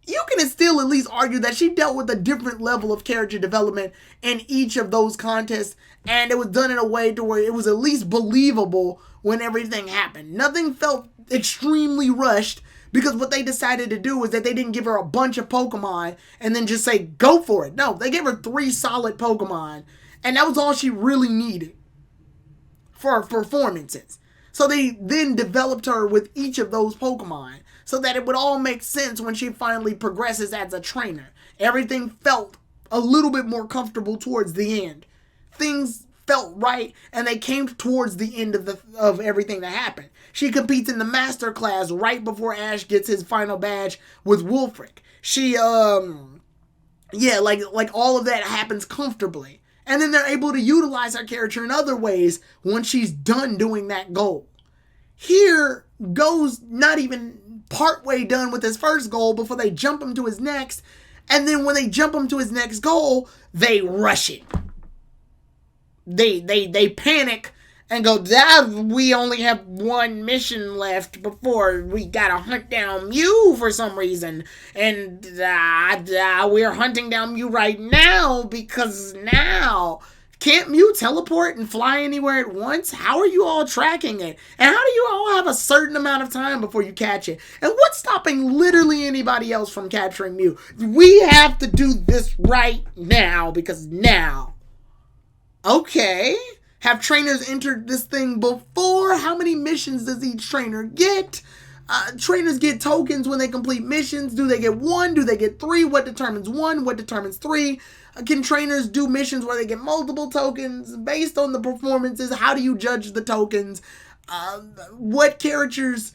You can still at least argue that she dealt with a different level of character development in each of those contests, and it was done in a way to where it was at least believable when everything happened. Nothing felt extremely rushed because what they decided to do was that they didn't give her a bunch of Pokemon and then just say, go for it. No, they gave her 3 solid Pokemon, and that was all she really needed for her performances. So they then developed her with each of those Pokemon, so that it would all make sense when she finally progresses as a trainer. Everything felt a little bit more comfortable towards the end. Things felt right, and they came towards the end of everything that happened. She competes in the master class right before Ash gets his final badge with Wulfric. She, all of that happens comfortably. And then they're able to utilize her character in other ways once she's done doing that goal. Here, Go's not even partway done with his first goal before they jump him to his next. And then when they jump him to his next goal, they rush it. They panic and go, we only have 1 mission left before we gotta hunt down Mew for some reason. And we're hunting down Mew right now because now... Can't Mew teleport and fly anywhere at once? How are you all tracking it? And how do you all have a certain amount of time before you catch it? And what's stopping literally anybody else from capturing Mew? We have to do this right now because now. Okay. Have trainers entered this thing before? How many missions does each trainer get? Trainers get tokens when they complete missions. Do they get 1? Do they get 3? What determines 1? What determines 3? Can trainers do missions where they get multiple tokens based on the performances? How do you judge the tokens? What characters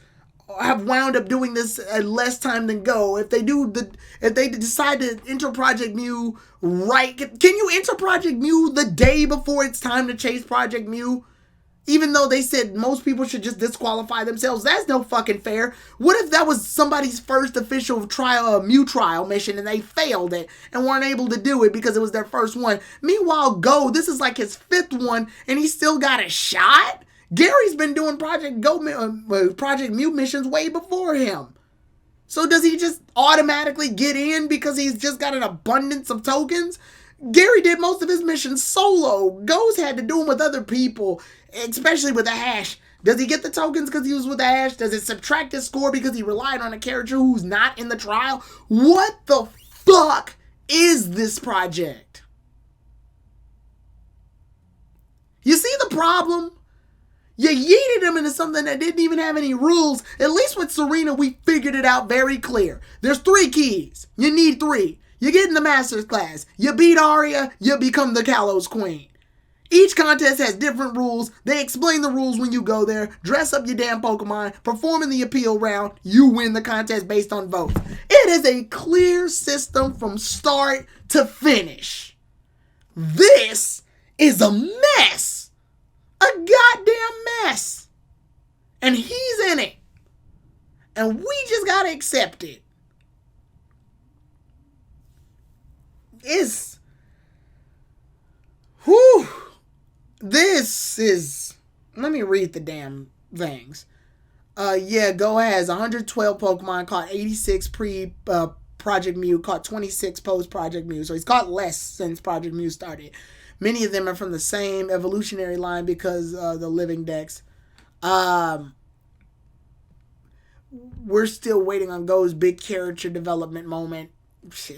have wound up doing this at less time than Go? If they decide to enter Project Mu right, can you enter Project Mu the day before it's time to chase Project Mu? Even though they said most people should just disqualify themselves, that's no fucking fair. What if that was somebody's first official trial, Mew trial mission, and they failed it and weren't able to do it because it was their first one? Meanwhile, Go, this is like his 5th one, and he still got a shot? Gary's been doing Project Mew missions way before him. So does he just automatically get in because he's just got an abundance of tokens? Gary did most of his missions solo. Go's had to do them with other people, especially with Ash. Does he get the tokens because he was with Ash? Does it subtract his score because he relied on a character who's not in the trial? What the fuck is this project? You see the problem? You yeeted him into something that didn't even have any rules. At least with Serena, we figured it out very clear. There's 3 keys. You need 3. You get in the Masters class. You beat Arya, you become the Kalos Queen. Each contest has different rules. They explain the rules when you go there. Dress up your damn Pokemon. Perform in the appeal round. You win the contest based on votes. It is a clear system from start to finish. This is a mess. A goddamn mess. And he's in it. And we just gotta accept it. This is, let me read the damn things. Go has 112 Pokemon, caught 86 Project Mew, caught 26 post Project Mew. So he's caught less since Project Mew started. Many of them are from the same evolutionary line because the living decks. We're still waiting on Go's big character development moment,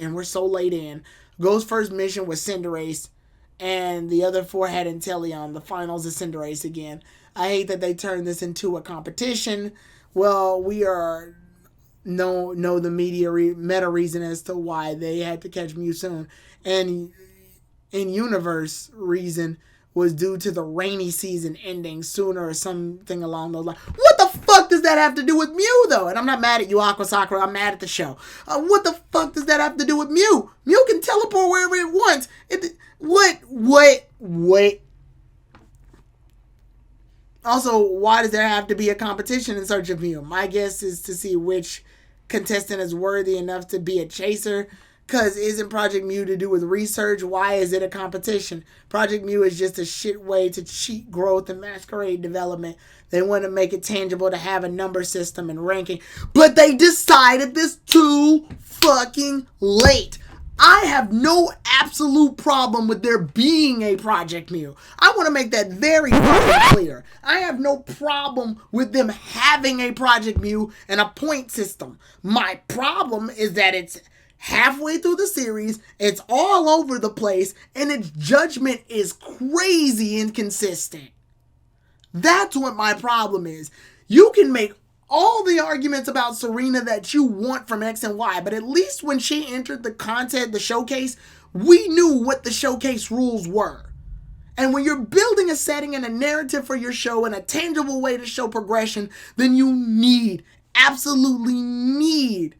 and we're so late in. Go's first mission was Cinderace, and the other 4 had Inteleon. The finals is Cinderace again. I hate that they turned this into a competition. Well, we are know the meta reason as to why they had to catch Mew soon, and in-universe reason was due to the rainy season ending sooner or something along those lines. What the fuck does that have to do with Mew, though? And I'm not mad at you, Aqua Sakura. I'm mad at the show. What the fuck does that have to do with Mew? Mew can teleport wherever it wants. What? Also, why does there have to be a competition in search of Mew? My guess is to see which contestant is worthy enough to be a chaser. Because isn't Project Mew to do with research? Why is it a competition? Project Mew is just a shit way to cheat growth and masquerade development. They want to make it tangible to have a number system and ranking. But they decided this too fucking late. I have no absolute problem with there being a Project Mew. I want to make that very fucking clear. I have no problem with them having a Project Mew and a point system. My problem is that it's halfway through the series, it's all over the place, and its judgment is crazy inconsistent. That's what my problem is. You can make all the arguments about Serena that you want from X and Y, but at least when she entered the showcase, we knew what the showcase rules were. And when you're building a setting and a narrative for your show and a tangible way to show progression, then you absolutely need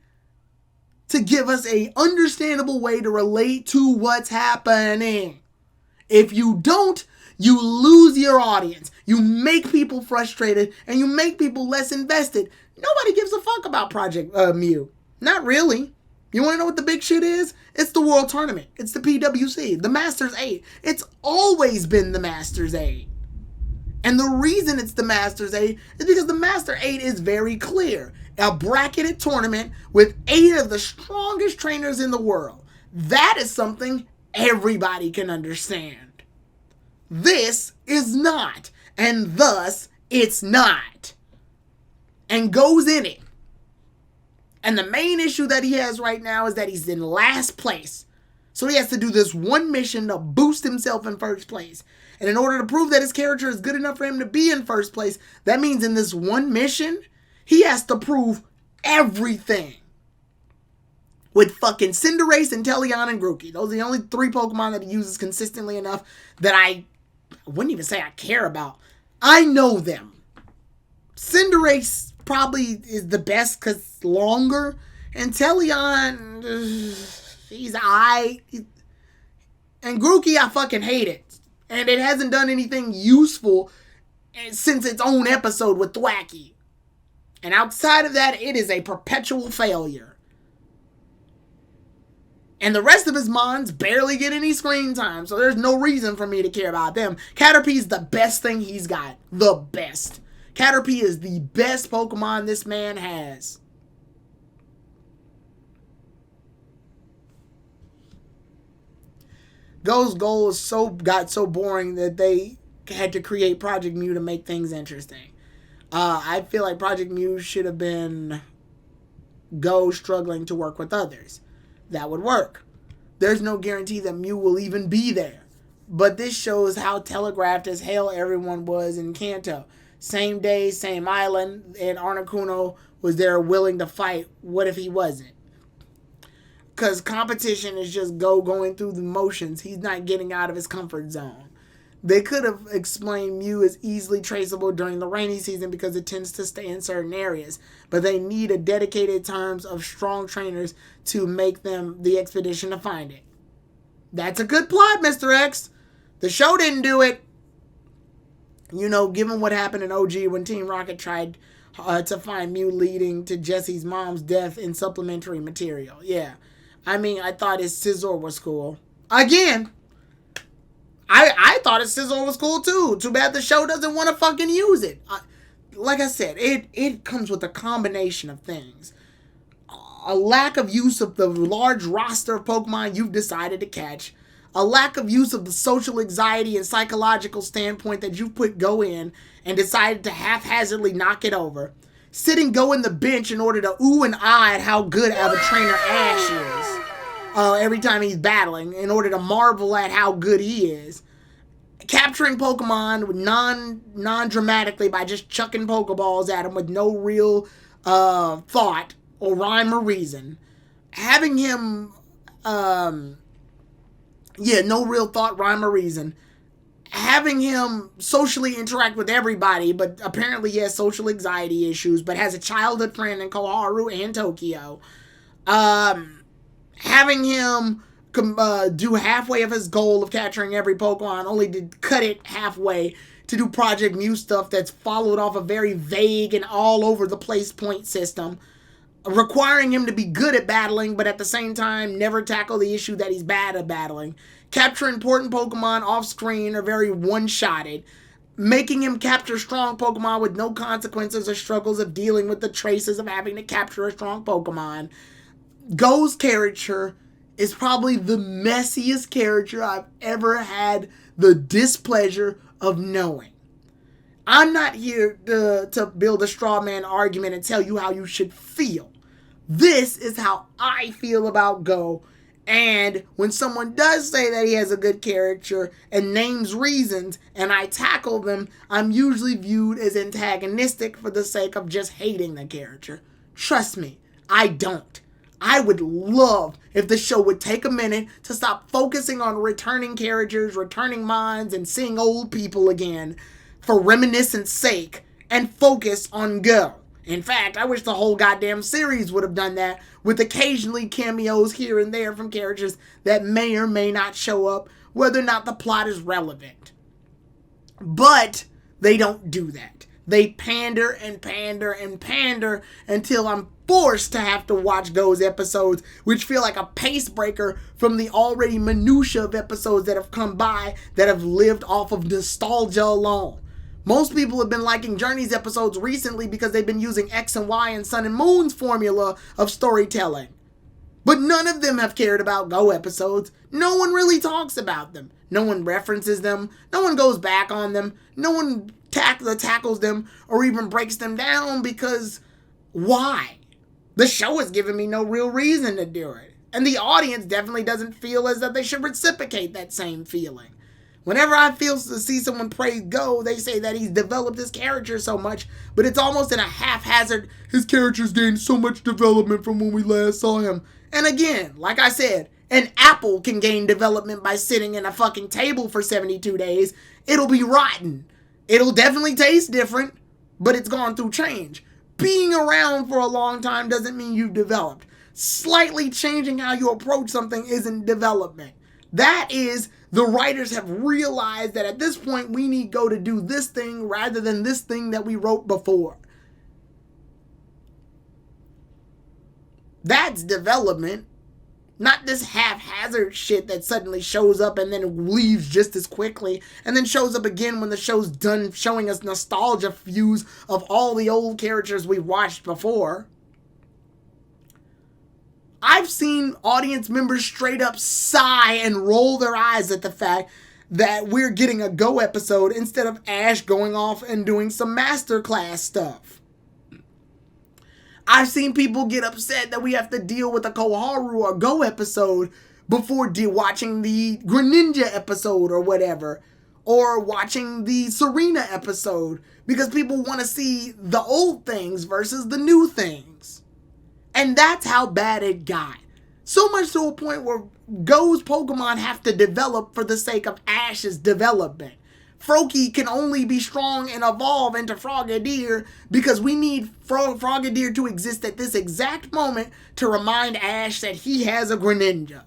to give us a understandable way to relate to what's happening. If you don't, you lose your audience. You make people frustrated and you make people less invested. Nobody gives a fuck about Project Mew. Not really. You want to know what the big shit is? It's the World Tournament. It's the PWC, the Masters 8. It's always been the Masters 8. And the reason it's the Masters 8 is because the Master 8 is very clear. A bracketed tournament with 8 of the strongest trainers in the world. That is something everybody can understand. This is not, and thus it's not. And Go's in it. And the main issue that he has right now is that he's in last place. So he has to do this one mission to boost himself in first place. And in order to prove that his character is good enough for him to be in first place, that means in this one mission, He has to prove everything with fucking Cinderace, Inteleon, and Grookey. Those are the only 3 Pokemon that he uses consistently enough that I wouldn't even say I care about. I know them. Cinderace probably is the best because it's longer. Inteleon, he's aight. And Grookey, I fucking hate it. And it hasn't done anything useful since its own episode with Thwackey. And outside of that, it is a perpetual failure. And the rest of his mons barely get any screen time, so there's no reason for me to care about them. Caterpie's the best thing he's got. The best. Caterpie is the best Pokemon this man has. Go's goals got so boring that they had to create Project Mew to make things interesting. I feel like Project Mew should have been Go struggling to work with others. That would work. There's no guarantee that Mew will even be there. But this shows how telegraphed as hell everyone was in Kanto. Same day, same island, and Articuno was there willing to fight. What if he wasn't? Because competition is just Go going through the motions. He's not getting out of his comfort zone. They could have explained Mew is easily traceable during the rainy season because it tends to stay in certain areas. But they need a dedicated terms of strong trainers to make them the expedition to find it. That's a good plot, Mr. X. The show didn't do it. You know, given what happened in OG when Team Rocket tried to find Mew leading to Jesse's mom's death in supplementary material. Yeah. I mean, I thought his Scizor was cool. Again, I thought his Scizor was cool too. Too bad the show doesn't want to fucking use it. Like I said, it comes with a combination of things. A lack of use of the large roster of Pokemon you've decided to catch. A lack of use of the social anxiety and psychological standpoint that you've put Go in and decided to haphazardly knock it over. Sitting Go in the bench in order to ooh and ah at how good of a trainer Ash is. Every time he's battling, in order to marvel at how good he is. Capturing Pokemon non-dramatically by just chucking Pokeballs at him with no real thought or rhyme or reason. Having him, no real thought, rhyme, or reason. Having him socially interact with everybody, but apparently he has social anxiety issues, but has a childhood friend in Koharu and Tokyo. Having him do halfway of his goal of capturing every Pokemon, only to cut it halfway to do Project Mew stuff that's followed off a very vague and all over the place point system, requiring him to be good at battling, but at the same time never tackle the issue that he's bad at battling, capture important Pokemon off screen or very one-shotted, making him capture strong Pokemon with no consequences or struggles of dealing with the traces of having to capture a strong Pokemon. Go's character is probably the messiest character I've ever had the displeasure of knowing. I'm not here to build a straw man argument and tell you how you should feel. This is how I feel about Go. And when someone does say that he has a good character and names reasons and I tackle them, I'm usually viewed as antagonistic for the sake of just hating the character. Trust me, I don't. I would love if the show would take a minute to stop focusing on returning characters, returning minds, and seeing old people again for reminiscence sake and focus on Go. In fact, I wish the whole goddamn series would have done that, with occasionally cameos here and there from characters that may or may not show up, whether or not the plot is relevant. But they don't do that. They pander and pander and pander until I'm forced to have to watch Go's episodes, which feel like a pace breaker from the already minutia of episodes that have come by that have lived off of nostalgia alone. Most people have been liking Journey's episodes recently because they've been using X and Y and Sun and Moon's formula of storytelling. But none of them have cared about Go episodes. No one really talks about them. No one references them. No one goes back on them. No one tackles them or even breaks them down because why? The show has given me no real reason to do it. And the audience definitely doesn't feel as though they should reciprocate that same feeling. Whenever I feel to see someone praise Go, they say that he's developed his character so much, but it's almost in a haphazard, his character's gained so much development from when we last saw him. And again, like I said, an apple can gain development by sitting in a fucking table for 72 days. It'll be rotten. It'll definitely taste different, but it's gone through change. Being around for a long time doesn't mean you've developed. Slightly changing how you approach something isn't development. That is, the writers have realized that at this point we need Go to do this thing rather than this thing that we wrote before. That's development. Not this haphazard shit that suddenly shows up and then leaves just as quickly and then shows up again when the show's done showing us nostalgia views of all the old characters we've watched before. I've seen audience members straight up sigh and roll their eyes at the fact that we're getting a Go episode instead of Ash going off and doing some masterclass stuff. I've seen people get upset that we have to deal with a Koharu or Go episode before watching the Greninja episode or whatever, or watching the Serena episode, because people want to see the old things versus the new things. And that's how bad it got. So much to a point where Go's Pokemon have to develop for the sake of Ash's development. Froakie can only be strong and evolve into Frogadier because we need Frogadier to exist at this exact moment to remind Ash that he has a Greninja.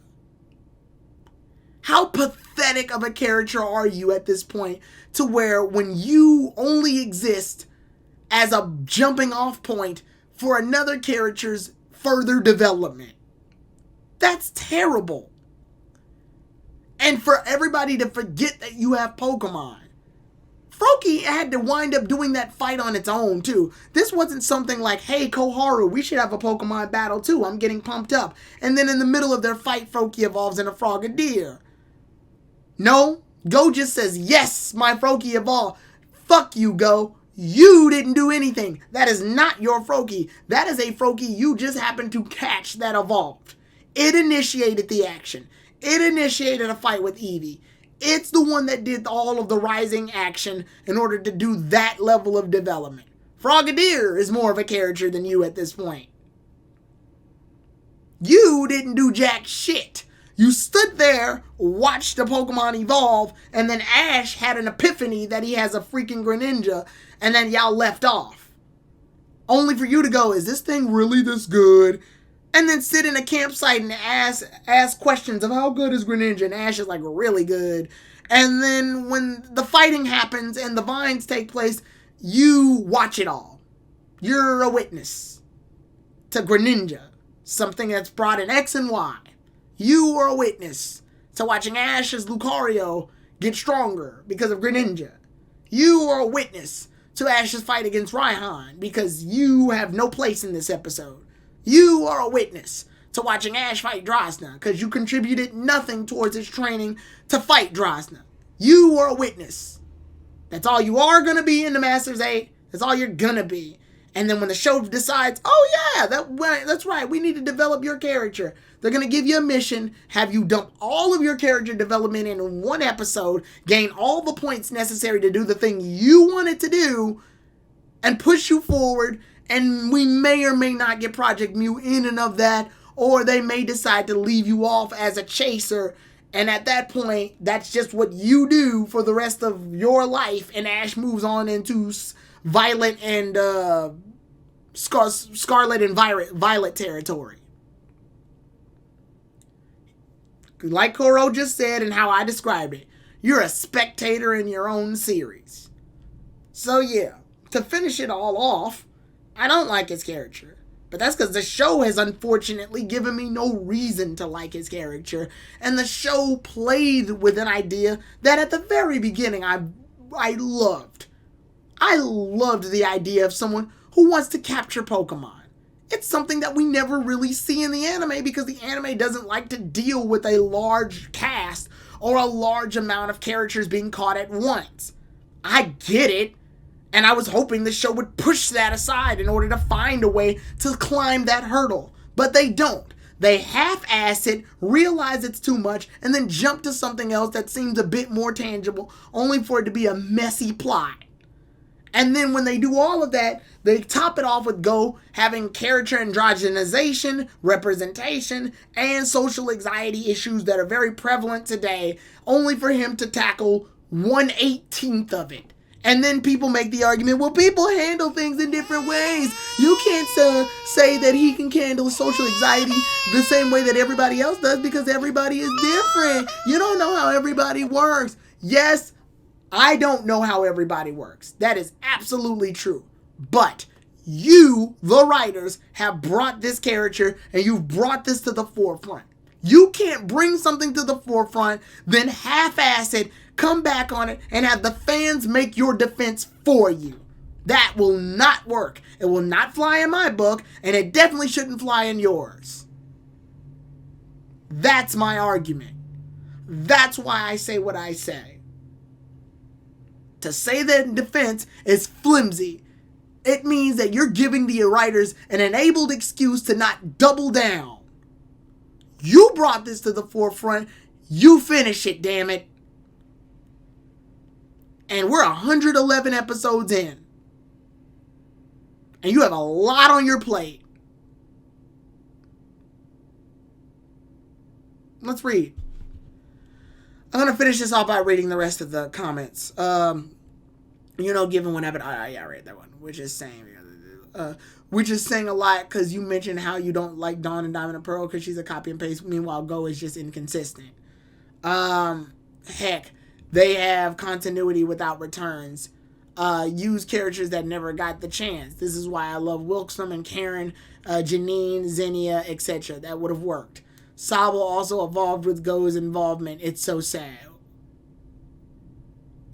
How pathetic of a character are you at this point to where when you only exist as a jumping off point for another character's further development? That's terrible. And for everybody to forget that you have Pokemon. Froakie had to wind up doing that fight on its own too. This wasn't something like, hey Koharu, we should have a Pokemon battle too. I'm getting pumped up. And then in the middle of their fight, Froakie evolves into Frogadier. No, Go just says, yes, my Froakie evolved. Fuck you, Go. You didn't do anything. That is not your Froakie. That is a Froakie you just happened to catch that evolved. It initiated the action. It initiated a fight with Eevee. It's the one that did all of the rising action in order to do that level of development. Frogadier is more of a character than you at this point. You didn't do jack shit. You stood there, watched the Pokemon evolve, and then Ash had an epiphany that he has a freaking Greninja, and then y'all left off. Only for you to go, is this thing really this good? And then sit in a campsite and ask questions of how good is Greninja, and Ash is like really good. And then when the fighting happens and the vines take place, you watch it all. You're a witness to Greninja, something that's brought in X and Y. You are a witness to watching Ash as Lucario get stronger because of Greninja. You are a witness to Ash's fight against Raihan because you have no place in this episode. You are a witness to watching Ash fight Drosna because you contributed nothing towards his training to fight Drosna. You are a witness. That's all you are going to be in the Masters 8. That's all you're going to be. And then when the show decides, oh yeah, that's right, we need to develop your character. They're going to give you a mission, have you dump all of your character development in one episode, gain all the points necessary to do the thing you wanted to do, and push you forward. And we may or may not get Project Mew in and of that, or they may decide to leave you off as a chaser. And at that point, that's just what you do for the rest of your life. And Ash moves on into Violet and Scarlet and Violet territory. Like Koro just said and how I described it, you're a spectator in your own series. So yeah, to finish it all off, I don't like his character. But that's because the show has unfortunately given me no reason to like his character. And the show played with an idea that at the very beginning I loved. I loved the idea of someone who wants to capture Pokemon. It's something that we never really see in the anime because the anime doesn't like to deal with a large cast or a large amount of characters being caught at once. I get it. And I was hoping the show would push that aside in order to find a way to climb that hurdle. But they don't. They half-ass it, realize it's too much, and then jump to something else that seems a bit more tangible, only for it to be a messy plot. And then when they do all of that, they top it off with Go having character androgenization, representation, and social anxiety issues that are very prevalent today, only for him to tackle 1/18th of it. And then people make the argument, well, people handle things in different ways. You can't say that he can handle social anxiety the same way that everybody else does because everybody is different. You don't know how everybody works. Yes, I don't know how everybody works. That is absolutely true. But you, the writers, have brought this character and you've brought this to the forefront. You can't bring something to the forefront, then half-ass it, come back on it, and have the fans make your defense for you. That will not work. It will not fly in my book, and it definitely shouldn't fly in yours. That's my argument. That's why I say what I say. To say that in defense is flimsy. It means that you're giving the writers an enabled excuse to not double down. You brought this to the forefront. You finish it, damn it. And we're 111 episodes in. And you have a lot on your plate. Let's read. I'm going to finish this off by reading the rest of the comments. Given whenever I read that one, which is saying a lot because you mentioned how you don't like Dawn and Diamond and Pearl because she's a copy and paste. Meanwhile, Go is just inconsistent. Heck, they have continuity without returns. Use characters that never got the chance. This is why I love Wilkstrom and Karen, Janine, Xenia, etc. That would have worked. Sabo also evolved with Go's involvement. It's so sad.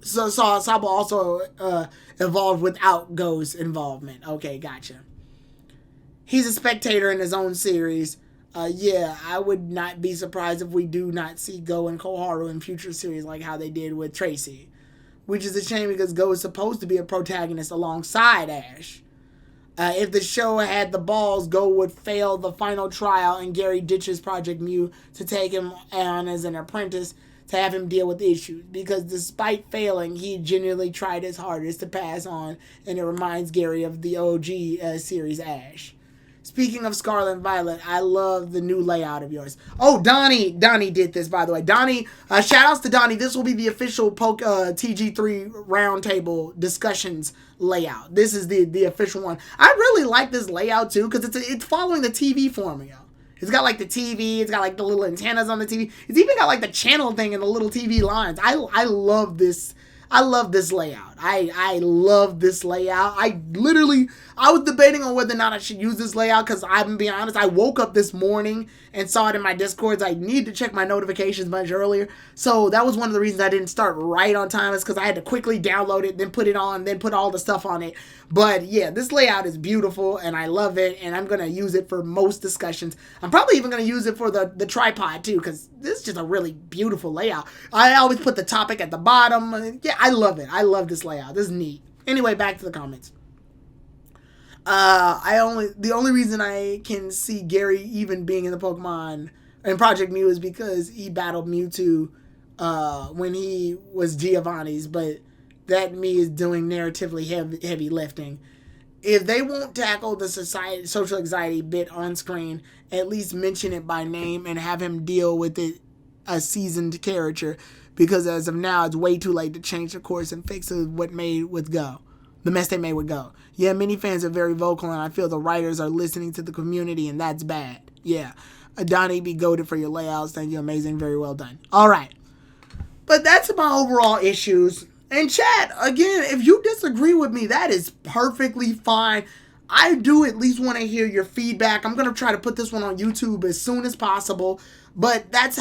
So Sabo also evolved without Go's involvement. Okay, gotcha. He's a spectator in his own series. I would not be surprised if we do not see Go and Koharu in future series like how they did with Tracy. Which is a shame because Go is supposed to be a protagonist alongside Ash. If the show had the balls, Go would fail the final trial and Gary ditches Project Mu to take him on as an apprentice to have him deal with issues. Because despite failing, he genuinely tried his hardest to pass on, and it reminds Gary of the OG series Ash. Speaking of Scarlet and Violet, I love the new layout of yours. Oh, Donnie did this, by the way. Donnie, shout outs to Donnie. This will be the official TG3 roundtable discussions layout. This is the official one. I really like this layout too because it's following the TV formula. It's got like the TV. It's got like the little antennas on the TV. It's even got like the channel thing and the little TV lines. I love this. I love this layout. I love this layout. I was debating on whether or not I should use this layout because I'm going to be honest, I woke up this morning and saw it in my Discords. I need to check my notifications much earlier. So that was one of the reasons I didn't start right on time is because I had to quickly download it, then put it on, then put all the stuff on it. But yeah, this layout is beautiful and I love it and I'm going to use it for most discussions. I'm probably even going to use it for the tripod too because this is just a really beautiful layout. I always put the topic at the bottom. Yeah, I love it. I love this layout. This is neat. Anyway, back to the comments. The only reason I can see Gary even being in the Pokemon in Project Mew is because he battled Mewtwo when he was Giovanni's, but that me is doing narratively heavy lifting. If they won't tackle the social anxiety bit on screen, at least mention it by name and have him deal with it a seasoned character, because as of now, it's way too late to change the course and fix what made with Go. The mess they made with Go. Yeah, many fans are very vocal, and I feel the writers are listening to the community, and that's bad. Yeah. Donnie, be goated for your layouts. Thank you. Amazing. Very well done. All right. But that's my overall issues. And chat, again, if you disagree with me, that is perfectly fine. I do at least want to hear your feedback. I'm going to try to put this one on YouTube as soon as possible. But that's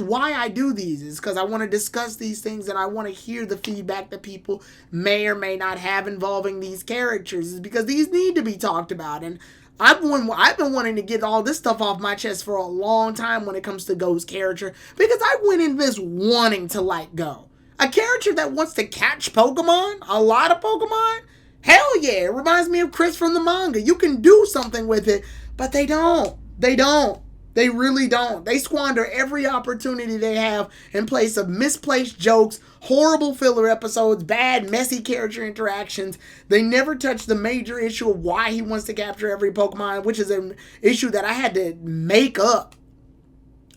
why I do these, is because I want to discuss these things and I want to hear the feedback that people may or may not have involving these characters, is because these need to be talked about. And I've been wanting to get all this stuff off my chest for a long time when it comes to Go's character, because I went in this wanting to like Go. A character that wants to catch Pokemon, a lot of Pokemon, hell yeah, it reminds me of Chris from the manga. You can do something with it, but they don't. They don't. They really don't. They squander every opportunity they have in place of misplaced jokes, horrible filler episodes, bad, messy character interactions. They never touch the major issue of why he wants to capture every Pokemon, which is an issue that I had to make up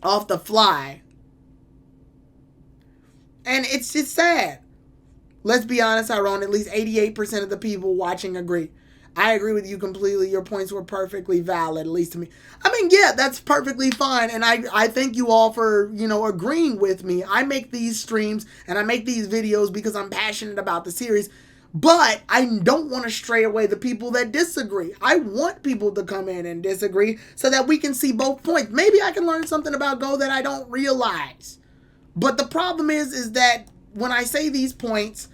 off the fly. And it's sad. Let's be honest, Tyrone, at least 88% of the people watching agree. I agree with you completely. Your points were perfectly valid, at least to me. I mean, yeah, that's perfectly fine. And I thank you all for, agreeing with me. I make these streams and I make these videos because I'm passionate about the series. But I don't want to stray away the people that disagree. I want people to come in and disagree so that we can see both points. Maybe I can learn something about Go that I don't realize. But the problem is that when I say these points,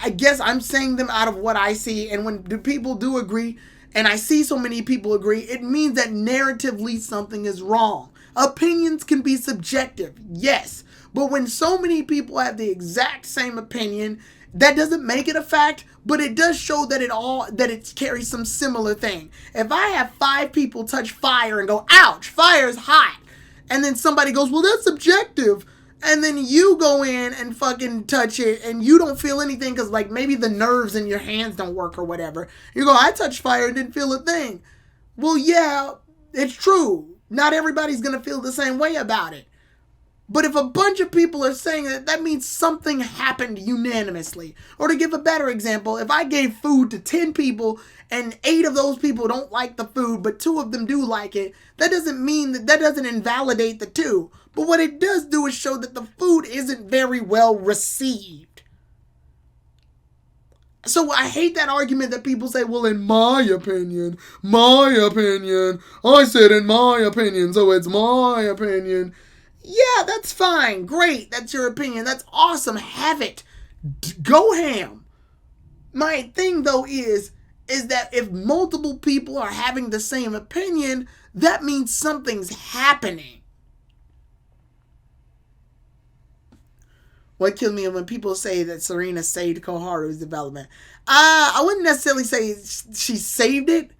I guess I'm saying them out of what I see. And when people do agree, and I see so many people agree, it means that narratively something is wrong. Opinions can be subjective, yes. But when so many people have the exact same opinion, that doesn't make it a fact, but it does show that it carries some similar thing. If I have 5 people touch fire and go, ouch, fire's hot, and then somebody goes, well, that's subjective, and then you go in and fucking touch it and you don't feel anything because, like, maybe the nerves in your hands don't work or whatever. You go, I touched fire and didn't feel a thing. Well, yeah, it's true. Not everybody's going to feel the same way about it. But if a bunch of people are saying that, that means something happened unanimously. Or to give a better example, if I gave food to 10 people and 8 of those people don't like the food, but 2 of them do like it, that doesn't invalidate the 2. But what it does do is show that the food isn't very well received. So I hate that argument that people say, well, in my opinion, I said in my opinion, so it's my opinion. Yeah, that's fine. Great. That's your opinion. That's awesome. Have it. Go ham. My thing, though, is that if multiple people are having the same opinion, that means something's happening. What kills me is when people say that Serena saved Koharu's development. I wouldn't necessarily say she saved it.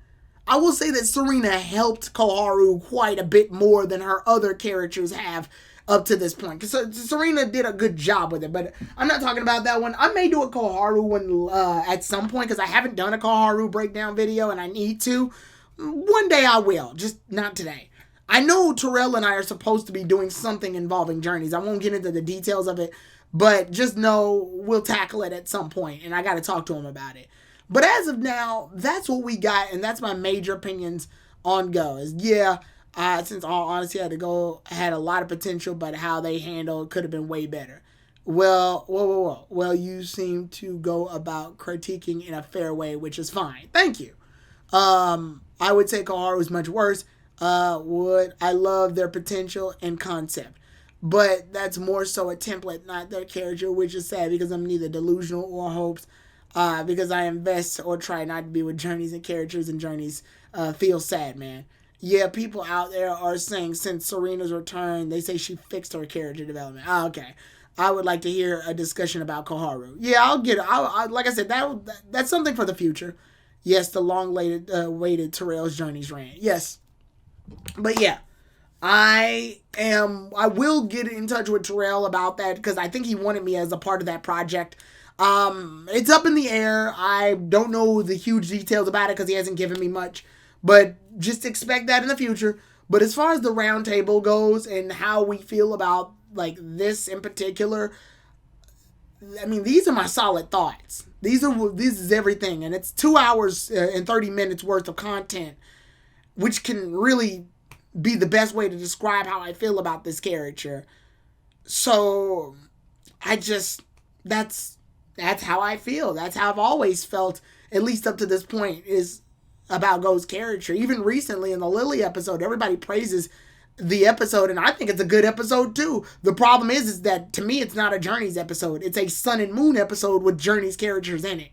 I will say that Serena helped Koharu quite a bit more than her other characters have up to this point. Because Serena did a good job with it, but I'm not talking about that one. I may do a Koharu one at some point because I haven't done a Koharu breakdown video and I need to. One day I will, just not today. I know Terrell and I are supposed to be doing something involving journeys. I won't get into the details of it, but just know we'll tackle it at some point, and I got to talk to him about it. But as of now, that's what we got, and that's my major opinions on Go. Since all honesty, had a lot of potential, but how they handled could have been way better. Well, whoa. Well, you seem to go about critiquing in a fair way, which is fine. Thank you. I would say Koharu is much worse. I love their potential and concept. But that's more so a template, not their character, which is sad because I'm neither delusional or hopes. Because I invest or try not to be with journeys and characters, and journeys feel sad, man. Yeah, people out there are saying since Serena's return, they say she fixed her character development. Okay. I would like to hear a discussion about Koharu. Yeah, I'll get it. Like I said, that's something for the future. Yes, the long-waited Terrell's Journeys rant. Yes. But yeah, I will get in touch with Terrell about that because I think he wanted me as a part of that project. It's up in the air. I don't know the huge details about it because he hasn't given me much, but just expect that in the future. But as far as the round table goes and how we feel about like this in particular, I mean, these are my solid thoughts. This is everything, and it's 2 hours and 30 minutes worth of content, which can really be the best way to describe how I feel about this character. So that's how I feel. That's how I've always felt, at least up to this point, is about Go's character. Even recently in the Lily episode, everybody praises the episode, and I think it's a good episode too. The problem is that to me it's not a Journeys episode. It's a Sun and Moon episode with Journeys characters in it.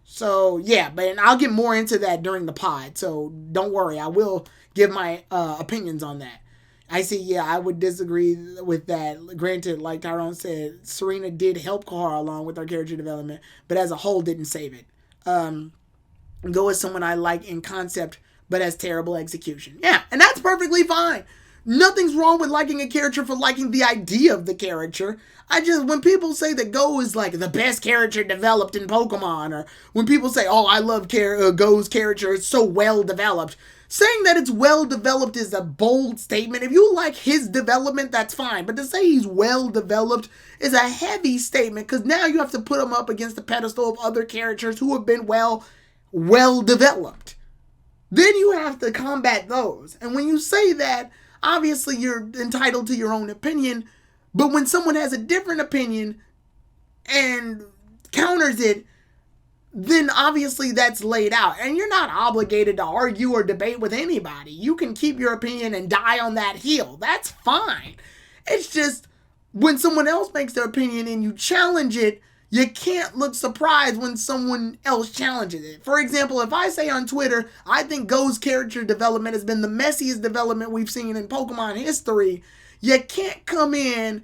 So yeah, but I'll get more into that during the pod. So don't worry, I will give my opinions on that. I see, yeah, I would disagree with that. Granted, like Tyrone said, Serena did help Koharu along with her character development, but as a whole didn't save it. Go is someone I like in concept, but has terrible execution. Yeah, and that's perfectly fine. Nothing's wrong with liking a character for liking the idea of the character. When people say that Go is like the best character developed in Pokemon, or when people say, oh, I love Go's character, it's so well developed. Saying that it's well developed is a bold statement. If you like his development, that's fine. But to say he's well developed is a heavy statement, because now you have to put him up against the pedestal of other characters who have been well developed. Then you have to combat those. And when you say that, obviously you're entitled to your own opinion. But when someone has a different opinion and counters it, then obviously that's laid out. And you're not obligated to argue or debate with anybody. You can keep your opinion and die on that hill. That's fine. It's just when someone else makes their opinion and you challenge it, you can't look surprised when someone else challenges it. For example, if I say on Twitter, I think Go's character development has been the messiest development we've seen in Pokemon history, you can't come in,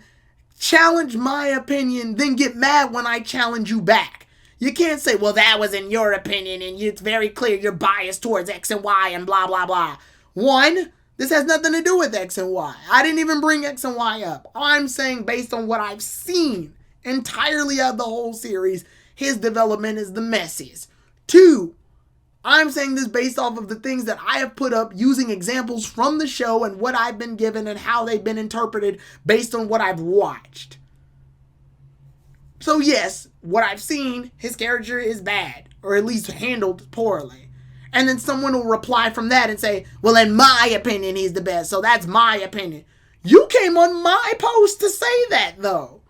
challenge my opinion, then get mad when I challenge you back. You can't say, well, that was in your opinion, and it's very clear you're biased towards X and Y and blah, blah, blah. One, this has nothing to do with X and Y. I didn't even bring X and Y up. I'm saying based on what I've seen entirely of the whole series, his development is the messiest. Two, I'm saying this based off of the things that I have put up using examples from the show and what I've been given and how they've been interpreted based on what I've watched. So yes, what I've seen, his character is bad, or at least handled poorly. And then someone will reply from that and say, well, in my opinion, he's the best, so that's my opinion. You came on my post to say that, though.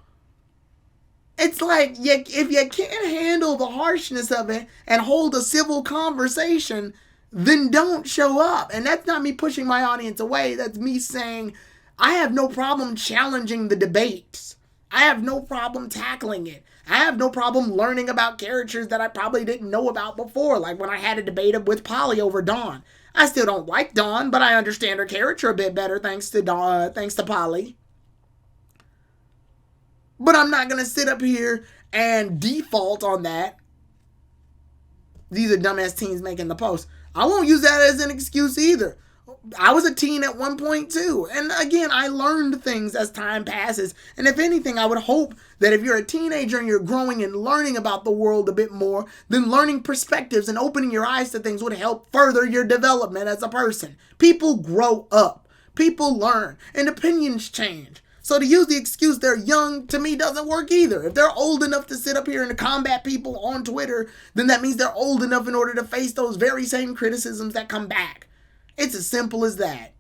It's like, if you can't handle the harshness of it and hold a civil conversation, then don't show up. And that's not me pushing my audience away. That's me saying, I have no problem challenging the debates. I have no problem tackling it. I have no problem learning about characters that I probably didn't know about before, like when I had a debate with Polly over Dawn. I still don't like Dawn, but I understand her character a bit better thanks to Polly. But I'm not going to sit up here and default on that. These are dumbass teens making the post. I won't use that as an excuse either. I was a teen at one point too. And again, I learned things as time passes. And if anything, I would hope that if you're a teenager and you're growing and learning about the world a bit more, then learning perspectives and opening your eyes to things would help further your development as a person. People grow up. People learn. And opinions change. So to use the excuse they're young, to me, doesn't work either. If they're old enough to sit up here and to combat people on Twitter, then that means they're old enough in order to face those very same criticisms that come back. It's as simple as that.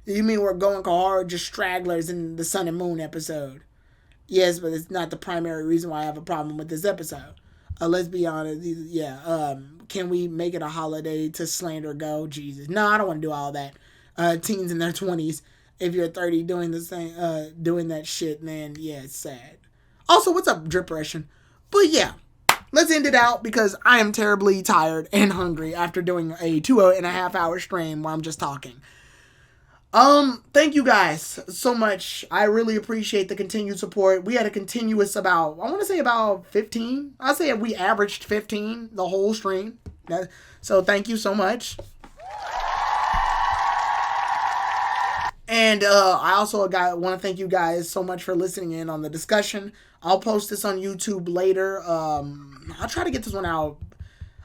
You mean we're going hard, just stragglers in the Sun and Moon episode? Yes, but it's not the primary reason why I have a problem with this episode. Let's be honest. Yeah. Can we make it a holiday to slander Go? Jesus. No, I don't want to do all that. Teens in their 20s. If you're 30 doing the same, doing that shit, then yeah, it's sad. Also, what's up, Drip Russian? But yeah. Let's end it out because I am terribly tired and hungry after doing a 2.5 hour stream where I'm just talking. Thank you guys so much. I really appreciate the continued support. We had a continuous about 15. I'd say we averaged 15 the whole stream. So thank you so much. And I also want to thank you guys so much for listening in on the discussion. I'll post this on YouTube later. I'll try to get this one out.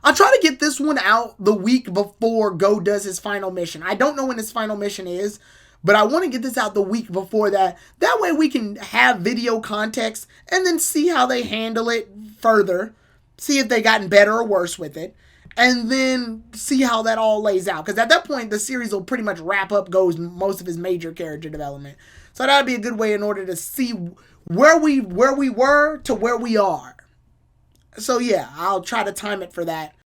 I'll try to get this one out the week before Go does his final mission. I don't know when his final mission is, but I want to get this out the week before that. That way we can have video context and then see how they handle it further. See if they gotten better or worse with it. And then see how that all lays out. Because at that point, the series will pretty much wrap up Go's most of his major character development. So that would be a good way in order to see where we were to where we are. So yeah, I'll try to time it for that.